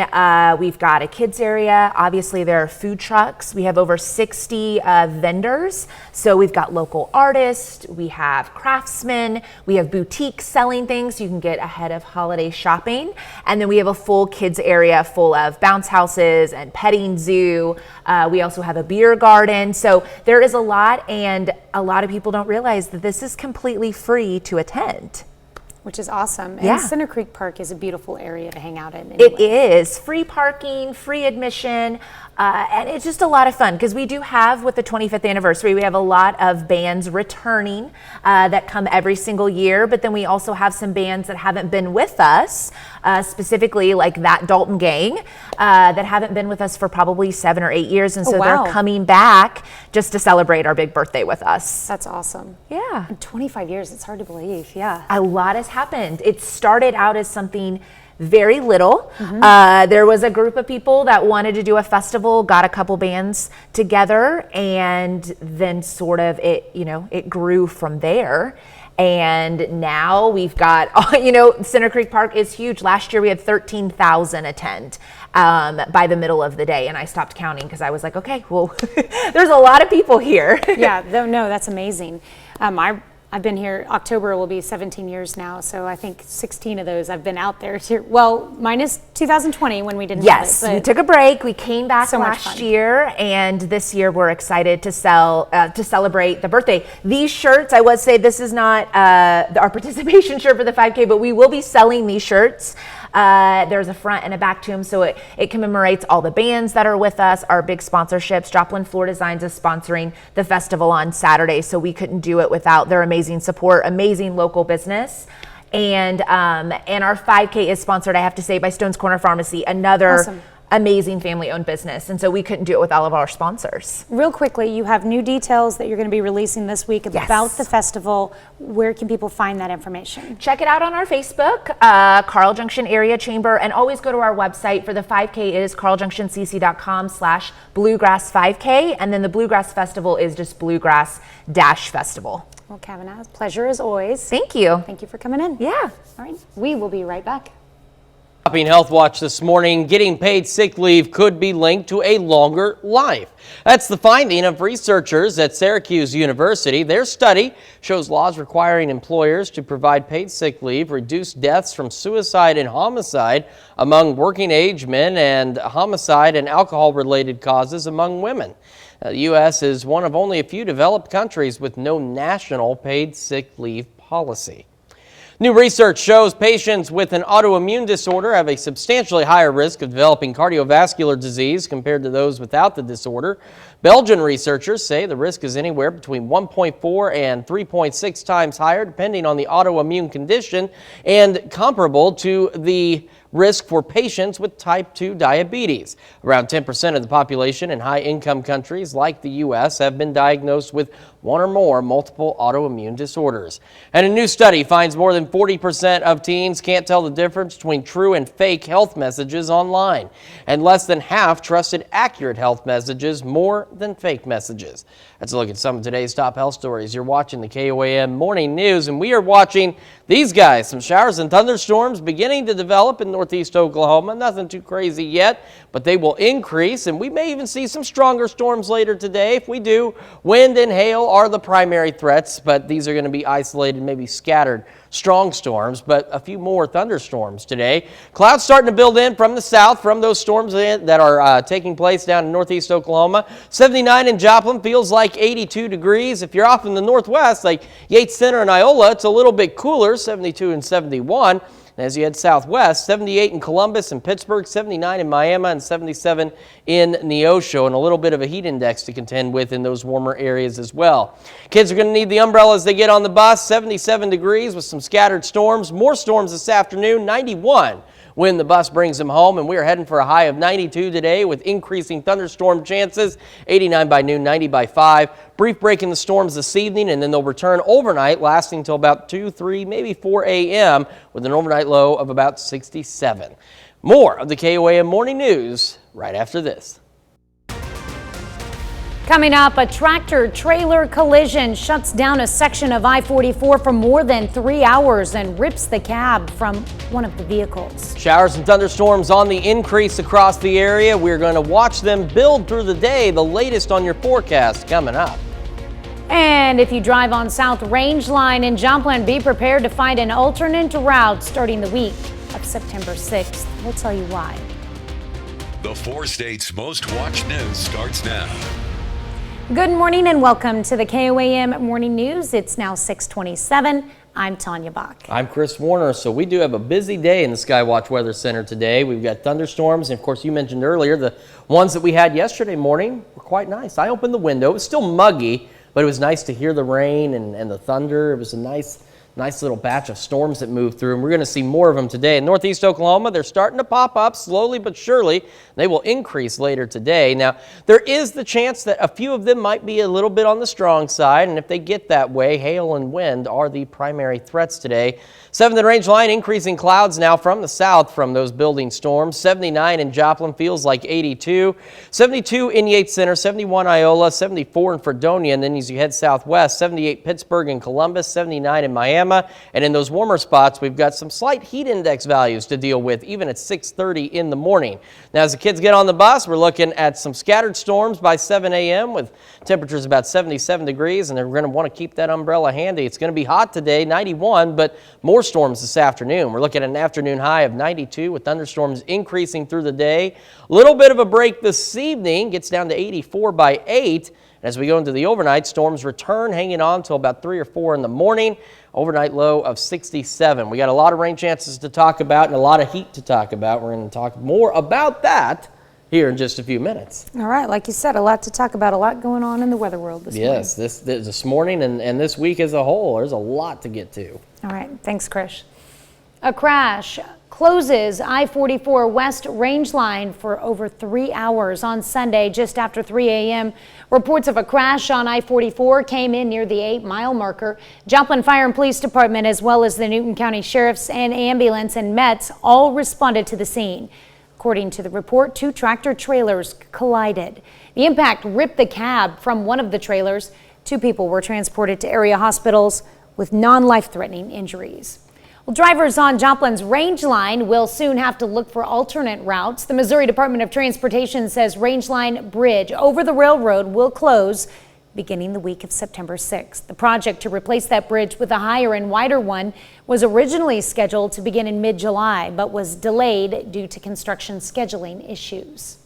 we've got a kids area. Obviously, there are food trucks. We have over 60 vendors. So we've got local artists, we have craftsmen, we have boutiques selling things so you can get ahead of holiday shopping. And then we have a full kids area full of bounce houses and petting zoo. We also have a beer garden. So there is a lot, and a lot of people don't realize that this is completely free to attend. Which is awesome. Yeah. And Center Creek Park is a beautiful area to hang out in. It is free parking, free admission, and it's just a lot of fun because we do have, with the 25th anniversary, we have a lot of bands returning that come every single year, but then we also have some bands that haven't been with us, specifically like that Dalton Gang, that haven't been with us for probably 7 or 8 years, and so wow. they're coming back just to celebrate our big birthday with us. That's awesome. Yeah. In 25 years, it's hard to believe, yeah. A lot has happened. It started out as something very little. There was a group of people that wanted to do a festival, got a couple bands together, and then sort of it grew from there. And now we've got, Center Creek Park is huge. Last year we had 13,000 attend by the middle of the day, and I stopped counting because I was like, okay, well, there's a lot of people here. Yeah, no, that's amazing. I've been here, October will be 17 years now, so I think 16 of those I've been out there. Well, minus 2020 when we didn't Yes, have it. we took a break. We came back So much last fun. year, and this year we're excited to celebrate the birthday. These shirts, I would say this is not our participation shirt for the 5K, but we will be selling these shirts. There's a front and a back to them, so it commemorates all the bands that are with us, our big sponsorships. Joplin Floor Designs is sponsoring the festival on Saturday, so we couldn't do it without their amazing support, amazing local business. And our 5K is sponsored, I have to say, by Stone's Corner Pharmacy, another Awesome. amazing family-owned business. And so we couldn't do it with all of our sponsors. Real quickly, you have new details that you're going to be releasing this week about the festival. Where can people find that information? Check it out on our Facebook, Carl Junction Area Chamber, and always go to our website for the 5K. It is carljunctioncc.com/bluegrass5K, and then the Bluegrass Festival is just bluegrass-festival. Well, Kavanaugh, pleasure as always. Thank you. Thank you for coming in. Yeah. All right, we will be right back. Topping Health Watch this morning, getting paid sick leave could be linked to a longer life. That's the finding of researchers at Syracuse University. Their study shows laws requiring employers to provide paid sick leave reduce deaths from suicide and homicide among working age men and homicide and alcohol-related causes among women. The U.S. is one of only a few developed countries with no national paid sick leave policy. New research shows patients with an autoimmune disorder have a substantially higher risk of developing cardiovascular disease compared to those without the disorder. Belgian researchers say the risk is anywhere between 1.4 and 3.6 times higher, depending on the autoimmune condition, and comparable to the risk for patients with type 2 diabetes. Around 10% of the population in high-income countries like the U.S. have been diagnosed with one or more multiple autoimmune disorders. And a new study finds more than 40% of teens can't tell the difference between true and fake health messages online, and less than half trusted accurate health messages more than fake messages. Let's look at some of today's top health stories. You're watching the KOAM Morning News, and we are watching these guys. Some showers and thunderstorms beginning to develop in northeast Oklahoma. Nothing too crazy yet, but they will increase, and we may even see some stronger storms later today. If we do, wind and hail are the primary threats, but these are going to be isolated, maybe scattered strong storms, but a few more thunderstorms today. Clouds starting to build in from the south from those storms that are taking place down in northeast Oklahoma. 79 in Joplin feels like 82 degrees. If you're off in the northwest, like Yates Center and Iola, it's a little bit cooler, 72 and 71. As you head southwest, 78 in Columbus and Pittsburgh, 79 in Miami, and 77 in Neosho, and a little bit of a heat index to contend with in those warmer areas as well. Kids are going to need the umbrella as they get on the bus, 77 degrees with some scattered storms. More storms this afternoon, 91 when the bus brings them home, and we are heading for a high of 92 today with increasing thunderstorm chances, 89 by noon, 90 by 5. Brief break in the storms this evening, and then they'll return overnight, lasting until about 2, 3, maybe 4 a.m. with an overnight low of about 67. More of the KOAM Morning News right after this. Coming up, a tractor-trailer collision shuts down a section of I-44 for more than 3 hours and rips the cab from one of the vehicles. Showers and thunderstorms on the increase across the area. We're going to watch them build through the day. The latest on your forecast coming up. And if you drive on South Range Line in Junction, be prepared to find an alternate route starting the week of September 6th. We'll tell you why. The 4 states' most watched news starts now. Good morning and welcome to the KOAM Morning News. It's now 6:27. I'm Tanya Bach. I'm Chris Warner. So we do have a busy day in the Skywatch Weather Center today. We've got thunderstorms. And of course, you mentioned earlier, the ones that we had yesterday morning were quite nice. I opened the window. It was still muggy, but it was nice to hear the rain and the thunder. It was a nice little batch of storms that moved through, and we're going to see more of them today. In northeast Oklahoma, they're starting to pop up slowly but surely. They will increase later today. Now, there is the chance that a few of them might be a little bit on the strong side, and if they get that way, hail and wind are the primary threats today. 7th and Range Line, increasing clouds now from the south from those building storms. 79 in Joplin, feels like 82. 72 in Yates Center, 71 Iola, 74 in Fredonia, and then as you head southwest, 78 Pittsburgh and Columbus, 79 in Miami. And in those warmer spots, we've got some slight heat index values to deal with, even at 6:30 in the morning. Now, as the kids get on the bus, we're looking at some scattered storms by 7 a.m. with temperatures about 77 degrees, and they're going to want to keep that umbrella handy. It's going to be hot today, 91, but more storms this afternoon. We're looking at an afternoon high of 92 with thunderstorms increasing through the day. A little bit of a break this evening, gets down to 84 by 8. As we go into the overnight, storms return, hanging on till about 3 or 4 in the morning. Overnight low of 67. We got a lot of rain chances to talk about and a lot of heat to talk about. We're going to talk more about that here in just a few minutes. All right, like you said, a lot to talk about, a lot going on in the weather world this morning. Yes, this morning and this week as a whole, there's a lot to get to. All right, thanks, Krish. A crash closes I-44 West Range Line for over 3 hours on Sunday just after 3 a.m. Reports of a crash on I-44 came in near the 8-mile marker. Joplin Fire and Police Department, as well as the Newton County Sheriff's and ambulance and METS, all responded to the scene. According to the report, 2 tractor trailers collided. The impact ripped the cab from one of the trailers. 2 people were transported to area hospitals with non-life-threatening injuries. Well, drivers on Joplin's Range Line will soon have to look for alternate routes. The Missouri Department of Transportation says Range Line Bridge over the railroad will close beginning the week of September 6th. The project to replace that bridge with a higher and wider one was originally scheduled to begin in mid-July, but was delayed due to construction scheduling issues.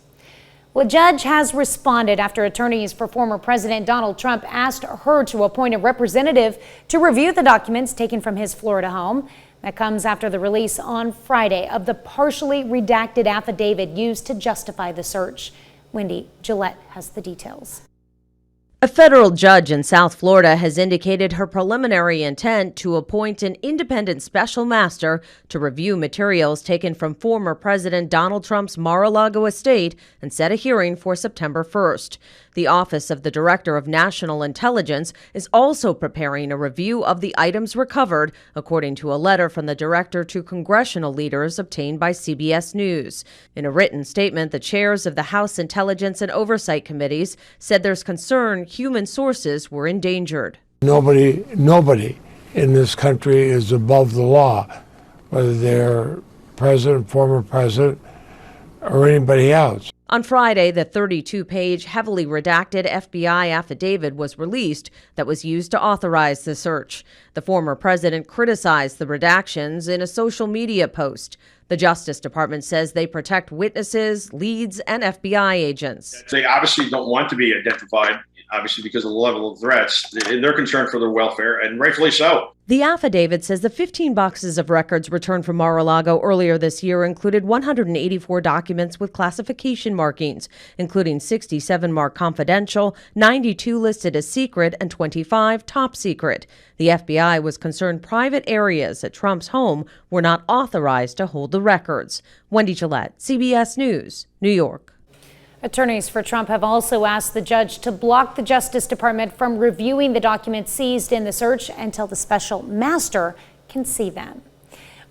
Well, a judge has responded after attorneys for former President Donald Trump asked her to appoint a representative to review the documents taken from his Florida home. That comes after the release on Friday of the partially redacted affidavit used to justify the search. Wendy Gillette has the details. A federal judge in South Florida has indicated her preliminary intent to appoint an independent special master to review materials taken from former President Donald Trump's Mar-a-Lago estate and set a hearing for September 1st. The Office of the Director of National Intelligence is also preparing a review of the items recovered, according to a letter from the director to congressional leaders obtained by CBS News. In a written statement, the chairs of the House Intelligence and Oversight Committees said there's concern human sources were endangered. Nobody in this country is above the law, whether they're president, former president, or anybody else. On Friday, the 32-page, heavily redacted FBI affidavit was released that was used to authorize the search. The former president criticized the redactions in a social media post. The Justice Department says they protect witnesses, leads, and FBI agents. They obviously don't want to be identified, obviously because of the level of threats. They're concerned for their welfare, and rightfully so. The affidavit says the 15 boxes of records returned from Mar-a-Lago earlier this year included 184 documents with classification markings, including 67 marked confidential, 92 listed as secret, and 25 top secret. The FBI was concerned private areas at Trump's home were not authorized to hold the records. Wendy Gillette, CBS News, New York. Attorneys for Trump have also asked the judge to block the Justice Department from reviewing the documents seized in the search until the special master can see them.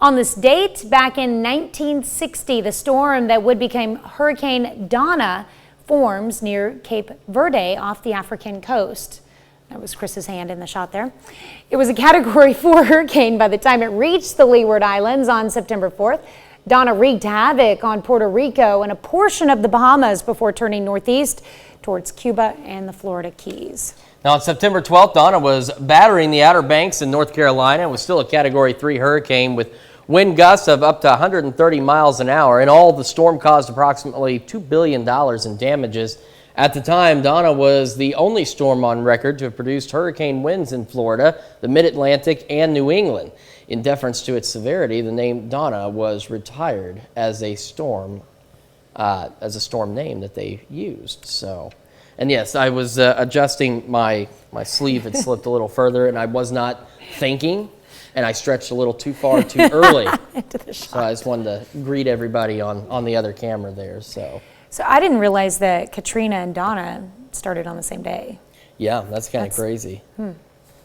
On this date, back in 1960, the storm that would become Hurricane Donna forms near Cape Verde off the African coast. That was Chris's hand in the shot there. It was a Category 4 hurricane by the time it reached the Leeward Islands on September 4th. Donna wreaked havoc on Puerto Rico and a portion of the Bahamas before turning northeast towards Cuba and the Florida Keys. Now on September 12th, Donna was battering the Outer Banks in North Carolina. It was still a Category 3 hurricane with wind gusts of up to 130 miles an hour. In all, the storm caused approximately $2 billion in damages. At the time, Donna was the only storm on record to have produced hurricane winds in Florida, the Mid-Atlantic, and New England. In deference to its severity, the name Donna was retired as a storm name that they used. So, and yes, I was adjusting my sleeve had slipped a little further, and I was not thinking, and I stretched a little too far too early. So I just wanted to greet everybody on the other camera there. So I didn't realize that Katrina and Donna started on the same day. Yeah, that's kind of crazy.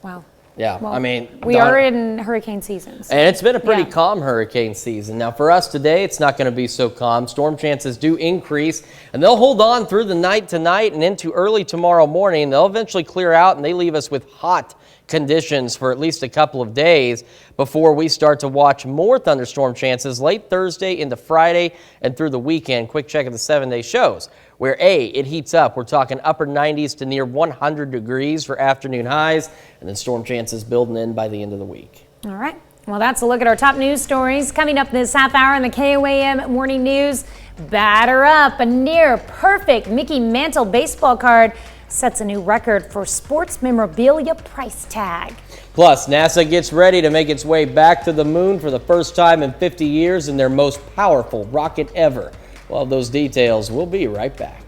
Wow. Yeah, Well, I mean, we are in hurricane season. So. And it's been a pretty calm hurricane season. Now, for us today, it's not going to be so calm. Storm chances do increase, and they'll hold on through the night tonight and into early tomorrow morning. They'll eventually clear out, and they leave us with hot conditions for at least a couple of days before we start to watch more thunderstorm chances late Thursday into Friday and through the weekend. Quick check of the 7-day shows where it heats up. We're talking upper 90s to near 100 degrees for afternoon highs, and then storm chances building in by the end of the week. All right. Well, that's a look at our top news stories. Coming up this half hour in the KOAM Morning News, batter up. A near perfect Mickey Mantle baseball card sets a new record for sports memorabilia price tag. Plus, NASA gets ready to make its way back to the moon for the first time in 50 years in their most powerful rocket ever. We'll have those details. We'll be right back.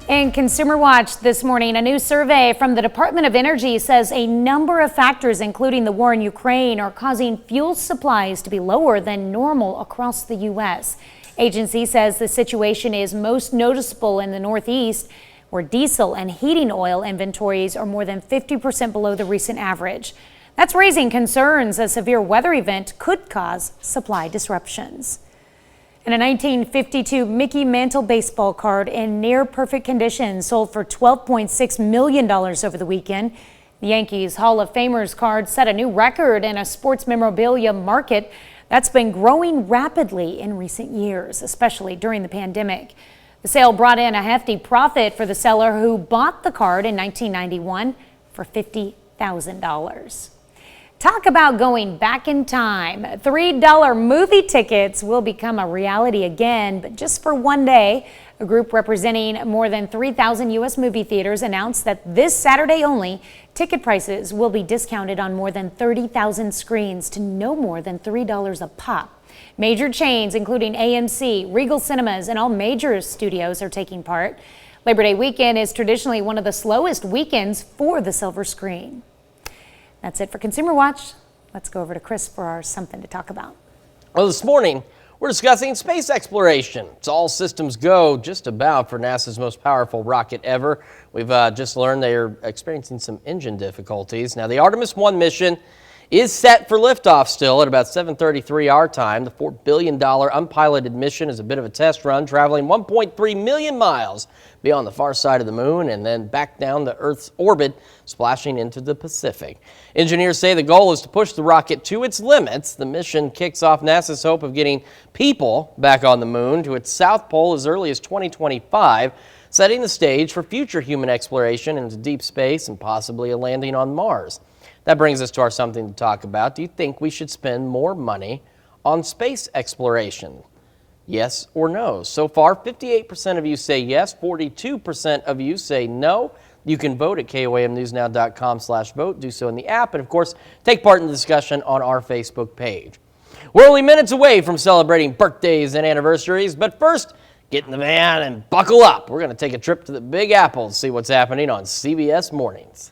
And Consumer Watch this morning, a new survey from the Department of Energy says a number of factors, including the war in Ukraine, are causing fuel supplies to be lower than normal across the U.S. Agency says the situation is most noticeable in the Northeast, where diesel and heating oil inventories are more than 50% below the recent average. That's raising concerns a severe weather event could cause supply disruptions. And a 1952 Mickey Mantle baseball card in near perfect condition sold for $12.6 million over the weekend. The Yankees Hall of Famers card set a new record in a sports memorabilia market that's been growing rapidly in recent years, especially during the pandemic. The sale brought in a hefty profit for the seller who bought the card in 1991 for $50,000. Talk about going back in time. $3 movie tickets will become a reality again, but just for one day. A group representing more than 3,000 U.S. movie theaters announced that this Saturday only, ticket prices will be discounted on more than 30,000 screens to no more than $3 a pop. Major chains, including AMC, Regal Cinemas, and all major studios are taking part. Labor Day weekend is traditionally one of the slowest weekends for the silver screen. That's it for Consumer Watch. Let's go over to Chris for our Something to Talk About. Well, this morning, we're discussing space exploration. It's all systems go just about for NASA's most powerful rocket ever. We've just learned they are experiencing some engine difficulties. Now, the Artemis 1 mission is set for liftoff still at about 7:33 our time. The $4 billion unpiloted mission is a bit of a test run, traveling 1.3 million miles beyond the far side of the moon and then back down the Earth's orbit, splashing into the Pacific. Engineers say the goal is to push the rocket to its limits. The mission kicks off NASA's hope of getting people back on the moon to its south pole as early as 2025, setting the stage for future human exploration into deep space and possibly a landing on Mars. That brings us to our Something to Talk About. Do you think we should spend more money on space exploration? Yes or no? So far, 58% of you say yes, 42% of you say no. You can vote at KOAMnewsnow.com/vote. Do so in the app, and of course, take part in the discussion on our Facebook page. We're only minutes away from celebrating birthdays and anniversaries, but first, get in the van and buckle up. We're going to take a trip to the Big Apple to see what's happening on CBS Mornings.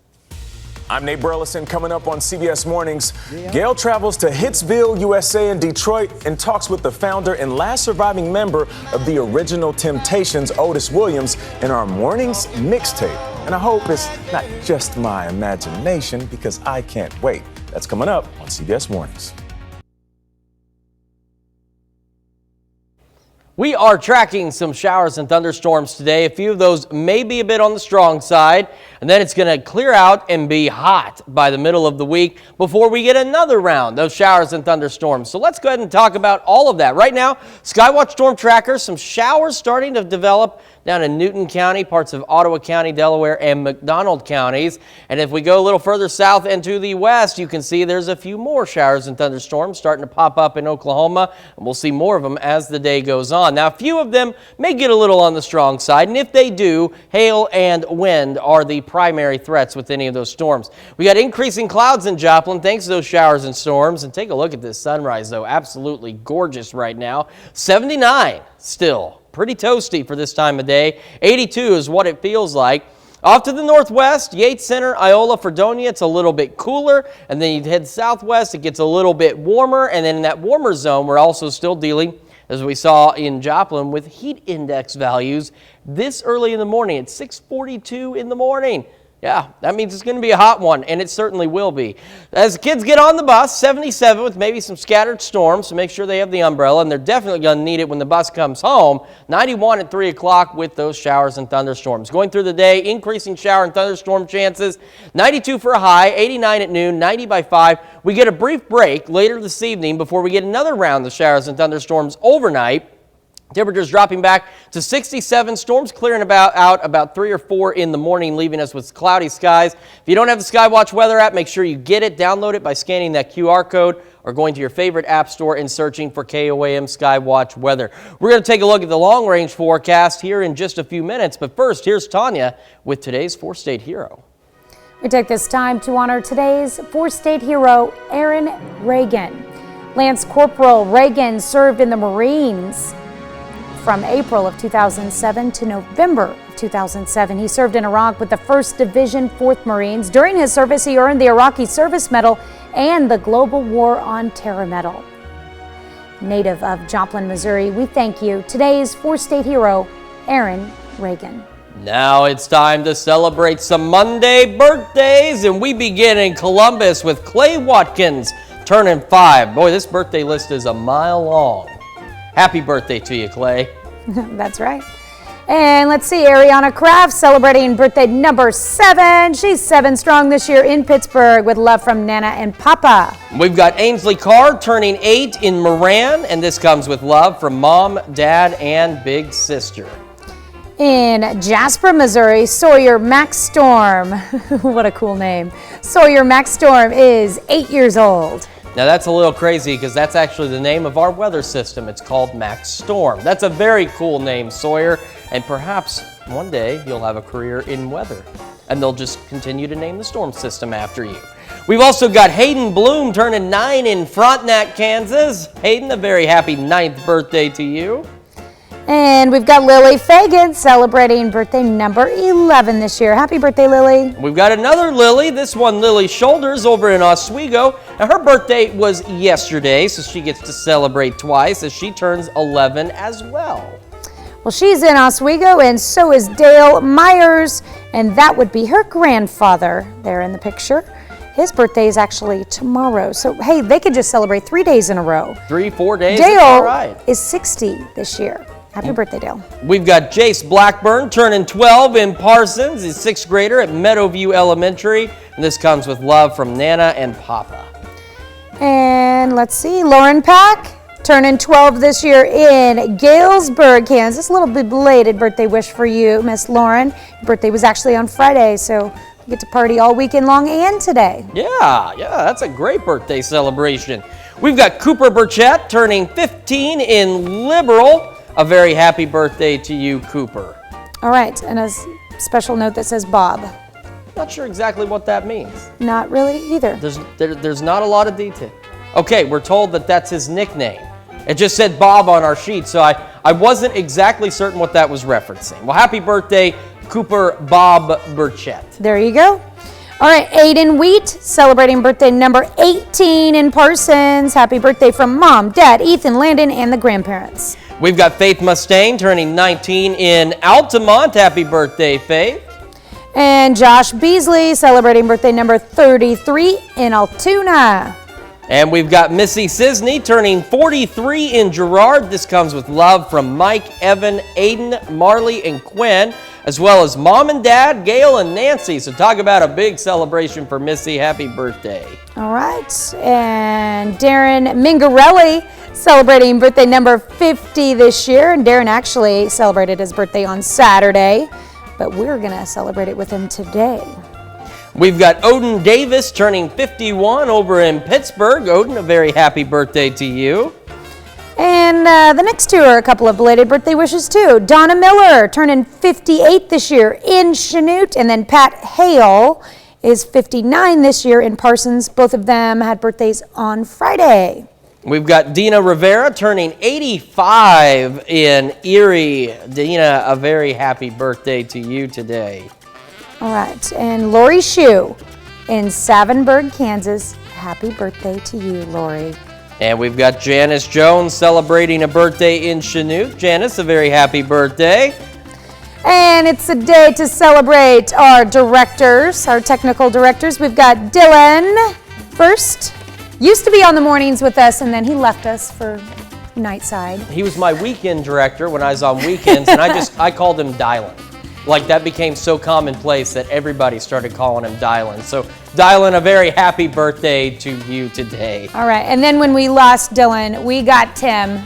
I'm Nate Burleson. Coming up on CBS Mornings, Gail travels to Hitsville, USA in Detroit and talks with the founder and last surviving member of the original Temptations, Otis Williams, in our Mornings mixtape. And I hope it's not just my imagination because I can't wait. That's coming up on CBS Mornings. We are tracking some showers and thunderstorms today. A few of those may be a bit on the strong side, and then it's going to clear out and be hot by the middle of the week before we get another round of showers and thunderstorms. So let's go ahead and talk about all of that. Right now, Skywatch Storm Tracker, some showers starting to develop down in Newton County, parts of Ottawa County, Delaware, and McDonald counties. And if we go a little further south and to the west, you can see there's a few more showers and thunderstorms starting to pop up in Oklahoma, and we'll see more of them as the day goes on. Now, a few of them may get a little on the strong side, and if they do, hail and wind are the primary threats with any of those storms. We got increasing clouds in Joplin thanks to those showers and storms. And take a look at this sunrise, though. Absolutely gorgeous right now. 79 still. Pretty toasty for this time of day. 82 is what it feels like. Off to the northwest, Yates Center, Iola, Fredonia, it's a little bit cooler. And then you head southwest, it gets a little bit warmer. And then in that warmer zone, we're also still dealing, as we saw in Joplin, with heat index values this early in the morning. It's 6:42 in the morning. Yeah, that means it's going to be a hot one, and it certainly will be. As kids get on the bus, 77 with maybe some scattered storms, so make sure they have the umbrella, and they're definitely going to need it when the bus comes home. 91 at 3 o'clock with those showers and thunderstorms. Going through the day, increasing shower and thunderstorm chances. 92 for a high, 89 at noon, 90 by 5. We get a brief break later this evening before we get another round of showers and thunderstorms overnight. Temperatures dropping back to 67. Storms clearing out about 3 or 4 in the morning, leaving us with cloudy skies. If you don't have the Skywatch weather app, make sure you get it. Download it by scanning that QR code or going to your favorite app store and searching for KOAM Skywatch weather. We're going to take a look at the long-range forecast here in just a few minutes. But first, here's Tanya with today's 4-state hero. We take this time to honor today's 4-state hero, Aaron Reagan. Lance Corporal Reagan served in the Marines from April of 2007 to November of 2007. He served in Iraq with the 1st Division 4th Marines. During his service, he earned the Iraqi Service Medal and the Global War on Terror Medal. Native of Joplin, Missouri, we thank you. Today's 4-state hero, Aaron Reagan. Now it's time to celebrate some Monday birthdays, and we begin in Columbus with Clay Watkins, turning 5. Boy, this birthday list is a mile long. Happy birthday to you, Clay. That's right. And let's see, Ariana Kraft celebrating birthday number 7. She's 7 strong this year in Pittsburgh with love from Nana and Papa. We've got Ainsley Carr turning 8 in Moran, and this comes with love from Mom, Dad, and Big Sister. In Jasper, Missouri, Sawyer Max Storm. What a cool name. Sawyer Max Storm is 8 years old. Now that's a little crazy because that's actually the name of our weather system. It's called Max Storm. That's a very cool name, Sawyer, and perhaps one day you'll have a career in weather and they'll just continue to name the storm system after you. We've also got Hayden Bloom turning 9 in Frontenac, Kansas. Hayden, a very happy 9th birthday to you. And we've got Lily Fagan celebrating birthday number 11 this year. Happy birthday, Lily. We've got another Lily, this one Lily Shoulders over in Oswego. Now her birthday was yesterday, so she gets to celebrate twice as she turns 11 as well. Well, she's in Oswego, and so is Dale Myers, and that would be her grandfather there in the picture. His birthday is actually tomorrow, so hey, they could just celebrate 3 days in a row. 3-4 days, Dale all right. is 60 this year. Happy birthday, Dale. We've got Jace Blackburn turning 12 in Parsons. He's 6th grader at Meadowview Elementary. And this comes with love from Nana and Papa. And let's see, Lauren Pack turning 12 this year in Galesburg, Kansas. A little bit belated birthday wish for you, Miss Lauren. Your birthday was actually on Friday, so you get to party all weekend long and today. Yeah, that's a great birthday celebration. We've got Cooper Burchett turning 15 in Liberal. A very happy birthday to you, Cooper. All right, and a special note that says Bob. Not sure exactly what that means. Not really either. There's not a lot of detail. Okay, we're told that that's his nickname. It just said Bob on our sheet, so I wasn't exactly certain what that was referencing. Well, happy birthday, Cooper Bob Burchett. There you go. All right, Aiden Wheat celebrating birthday number 18 in Parsons. Happy birthday from Mom, Dad, Ethan, Landon, and the grandparents. We've got Faith Mustaine turning 19 in Altamont. Happy birthday, Faith. And Josh Beasley celebrating birthday number 33 in Altoona. And we've got Missy Sisney turning 43 in Girard. This comes with love from Mike, Evan, Aiden, Marley, and Quinn, as well as Mom and Dad, Gail, and Nancy. So talk about a big celebration for Missy. Happy birthday. All right, and Darren Mingarelli celebrating birthday number 50 this year. And Darren actually celebrated his birthday on Saturday, but we're going to celebrate it with him today. We've got Odin Davis turning 51 over in Pittsburgh. Odin, a very happy birthday to you. And the next two are a couple of belated birthday wishes too. Donna Miller turning 58 this year in Chanute, and then Pat Hale is 59 this year in Parsons. Both of them had birthdays on Friday. We've got Dina Rivera turning 85 in Erie. Dina, a very happy birthday to you today. All right, and Lori Shue in Savinburg, Kansas. Happy birthday to you, Lori. And we've got Janice Jones celebrating a birthday in Chanute. Janice, a very happy birthday. And it's a day to celebrate our directors, our technical directors. We've got Dylan first. Used to be on the mornings with us, and then he left us for Nightside. He was my weekend director when I was on weekends, and I called him Dylan. Like, that became so commonplace that everybody started calling him Dylan. So, Dylan, a very happy birthday to you today. All right, and then when we lost Dylan, we got Tim,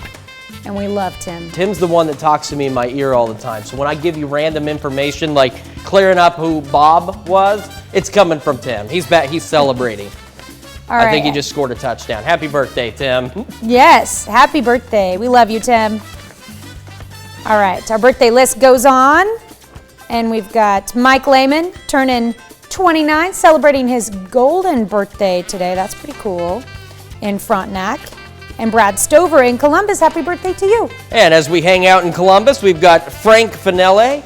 and we love Tim. Tim's the one that talks to me in my ear all the time. So when I give you random information, like clearing up who Bob was, it's coming from Tim. He's back, he's celebrating. All right. I think he just scored a touchdown. Happy birthday, Tim. Yes, happy birthday. We love you, Tim. All right, our birthday list goes on. And we've got Mike Lehman turning 29, celebrating his golden birthday today. That's pretty cool. In Frontenac. And Brad Stover in Columbus. Happy birthday to you. And as we hang out in Columbus, we've got Frank Finelle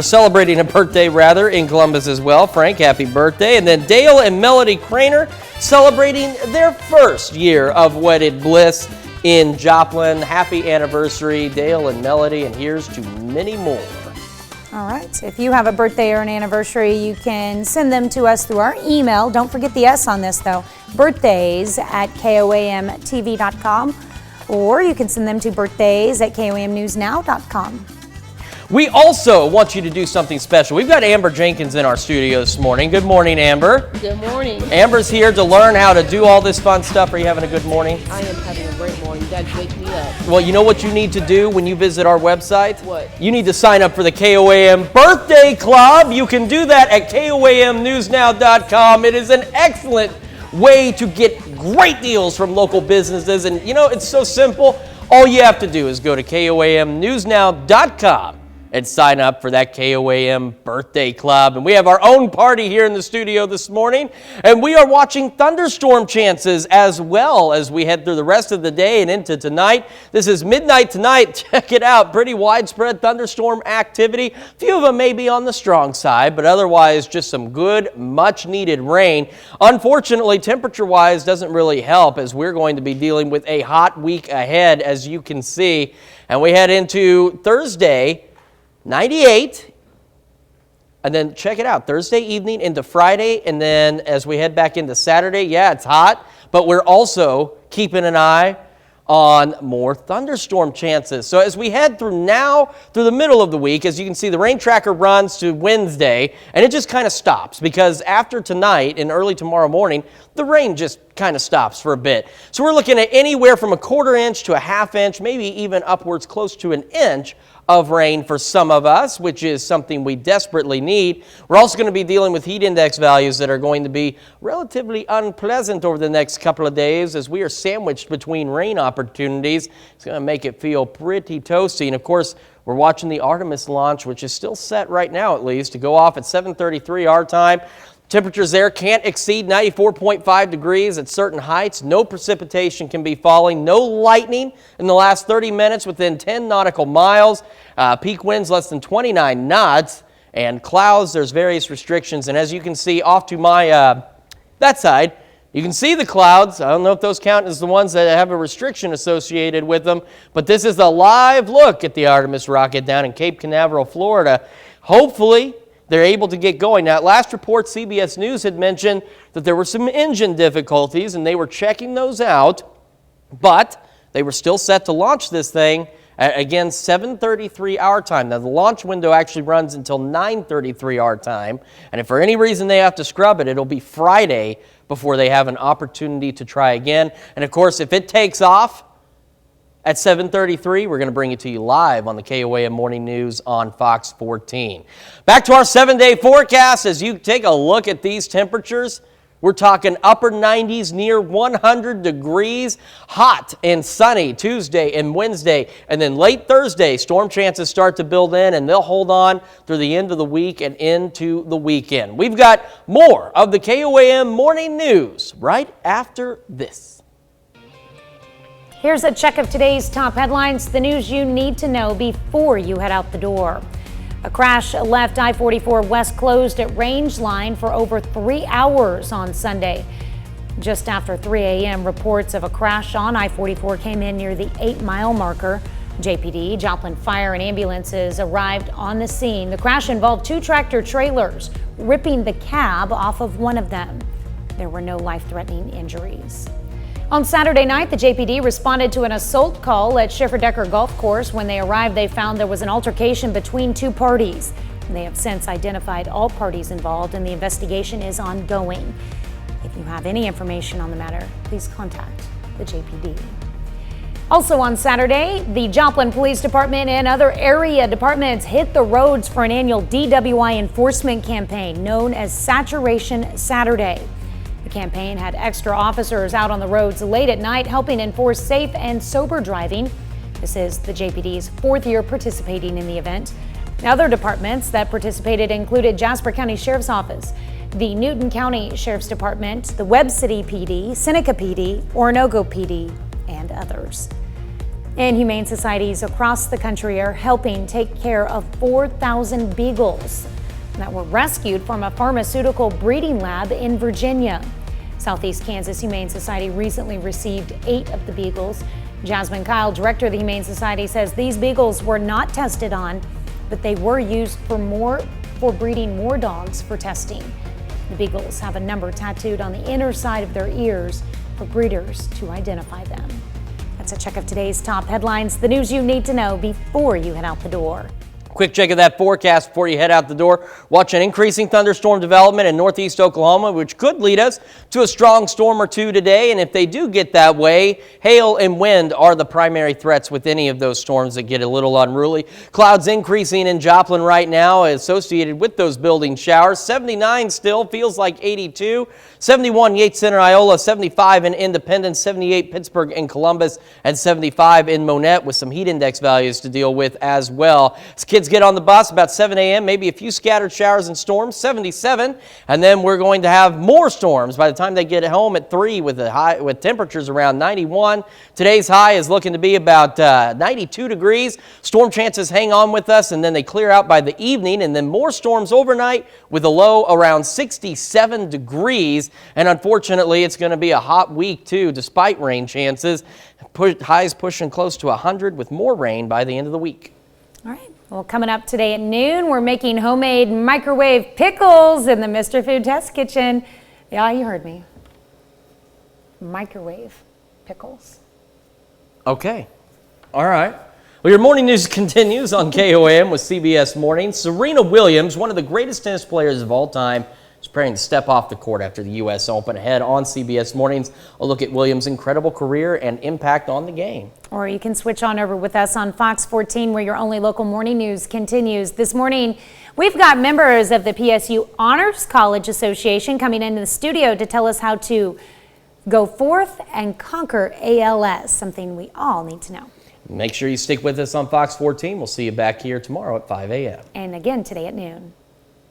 celebrating a birthday rather in Columbus as well. Frank, happy birthday. And then Dale and Melody Craner celebrating their first year of wedded bliss in Joplin. Happy anniversary, Dale and Melody, and here's to many more. All right, if you have a birthday or an anniversary, you can send them to us through our email. Don't forget the S on this though, birthdays@koamtv.com, or you can send them to birthdays@koamnewsnow.com. We also want you to do something special. We've got Amber Jenkins in our studio this morning. Good morning, Amber. Good morning. Amber's here to learn how to do all this fun stuff. Are you having a good morning? I am having a great morning. You guys wake me up. Well, you know what you need to do when you visit our website? What? You need to sign up for the KOAM Birthday Club. You can do that at KOAMnewsnow.com. It is an excellent way to get great deals from local businesses. And you know, it's so simple. All you have to do is go to KOAMnewsnow.com and sign up for that KOAM Birthday Club. And we have our own party here in the studio this morning, and we are watching thunderstorm chances as well as we head through the rest of the day and into tonight. This is midnight tonight. Check it out. Pretty widespread thunderstorm activity. A few of them may be on the strong side, but otherwise just some good, much-needed rain. Unfortunately, temperature-wise doesn't really help, as we're going to be dealing with a hot week ahead, as you can see. And we head into Thursday, 98, and then check it out, Thursday evening into Friday, and then as we head back into Saturday, yeah, it's hot, but we're also keeping an eye on more thunderstorm chances. So as we head through the middle of the week, as you can see, the rain tracker runs to Wednesday, and it just kind of stops, because after tonight and early tomorrow morning, the rain just kind of stops for a bit. So we're looking at anywhere from a 1/4 inch to a 1/2 inch, maybe even upwards close to an inch of rain for some of us, which is something we desperately need. We're also going to be dealing with heat index values that are going to be relatively unpleasant over the next couple of days, as we are sandwiched between rain opportunities. It's going to make it feel pretty toasty. And of course, we're watching the Artemis launch, which is still set right now at least to go off at 7:33 our time. Temperatures there can't exceed 94.5 degrees at certain heights. No precipitation can be falling. No lightning in the last 30 minutes within 10 nautical miles. Peak winds less than 29 knots. And clouds, there's various restrictions. And as you can see off to my that side, you can see the clouds. I don't know if those count as the ones that have a restriction associated with them. But this is a live look at the Artemis rocket down in Cape Canaveral, Florida. Hopefully, they're able to get going. Now, at last report, CBS News had mentioned that there were some engine difficulties, and they were checking those out, but they were still set to launch this thing at, again, 7:33 our time. Now, the launch window actually runs until 9:33 our time, and if for any reason they have to scrub it, it'll be Friday before they have an opportunity to try again. And, of course, if it takes off at 7:33, we're going to bring it to you live on the KOAM Morning News on Fox 14. Back to our 7-day forecast. As you take a look at these temperatures, we're talking upper 90s, near 100 degrees, hot and sunny Tuesday and Wednesday. And then late Thursday, storm chances start to build in, and they'll hold on through the end of the week and into the weekend. We've got more of the KOAM Morning News right after this. Here's a check of today's top headlines, the news you need to know before you head out the door. A crash left I-44 West closed at Range Line for over 3 hours on Sunday. Just after 3 a.m., reports of a crash on I-44 came in near the 8-mile marker. JPD, Joplin Fire, and ambulances arrived on the scene. The crash involved 2 tractor trailers, ripping the cab off of one of them. There were no life-threatening injuries. On Saturday night, the JPD responded to an assault call at Schiffer-Decker Golf Course. When they arrived, they found there was an altercation between 2 parties. They have since identified all parties involved, and the investigation is ongoing. If you have any information on the matter, please contact the JPD. Also on Saturday, the Joplin Police Department and other area departments hit the roads for an annual DWI enforcement campaign known as Saturation Saturday. The campaign had extra officers out on the roads late at night helping enforce safe and sober driving. This is the JPD's 4th year participating in the event. Other departments that participated included Jasper County Sheriff's Office, the Newton County Sheriff's Department, the Webb City PD, Seneca PD, Orinoco PD, and others. And humane societies across the country are helping take care of 4,000 beagles that were rescued from a pharmaceutical breeding lab in Virginia. Southeast Kansas Humane Society recently received 8 of the beagles. Jasmine Kyle, director of the Humane Society, says these beagles were not tested on, but they were used for breeding more dogs for testing. The beagles have a number tattooed on the inner side of their ears for breeders to identify them. That's a check of today's top headlines, the news you need to know before you head out the door. Quick check of that forecast before you head out the door. Watch an increasing thunderstorm development in northeast Oklahoma, which could lead us to a strong storm or 2 today. And if they do get that way, hail and wind are the primary threats with any of those storms that get a little unruly. Clouds increasing in Joplin right now associated with those building showers. 79 still, feels like 82. 71 Yates Center, Iola, 75 in Independence, 78 Pittsburgh and Columbus, and 75 in Monette with some heat index values to deal with as well. As kids get on the bus about 7 a.m., maybe a few scattered showers and storms, 77, and then we're going to have more storms by the time they get home at 3 with temperatures around 91. Today's high is looking to be about 92 degrees. Storm chances hang on with us, and then they clear out by the evening, and then more storms overnight with a low around 67 degrees. And unfortunately, it's going to be a hot week too, despite rain chances. Highs pushing close to 100 with more rain by the end of the week. All right. Well, coming up today at noon, we're making homemade microwave pickles in the Mr. Food Test Kitchen. Yeah, you heard me. Microwave pickles. Okay. All right. Well, your morning news continues on KOAM with CBS Mornings. Serena Williams, one of the greatest tennis players of all time, is preparing to step off the court after the U.S. Open. Ahead on CBS Mornings, a look at Williams' incredible career and impact on the game. Or you can switch on over with us on Fox 14, where your only local morning news continues. This morning, we've got members of the PSU Honors College Association coming into the studio to tell us how to go forth and conquer ALS, something we all need to know. Make sure you stick with us on Fox 14. We'll see you back here tomorrow at 5 a.m. And again today at noon.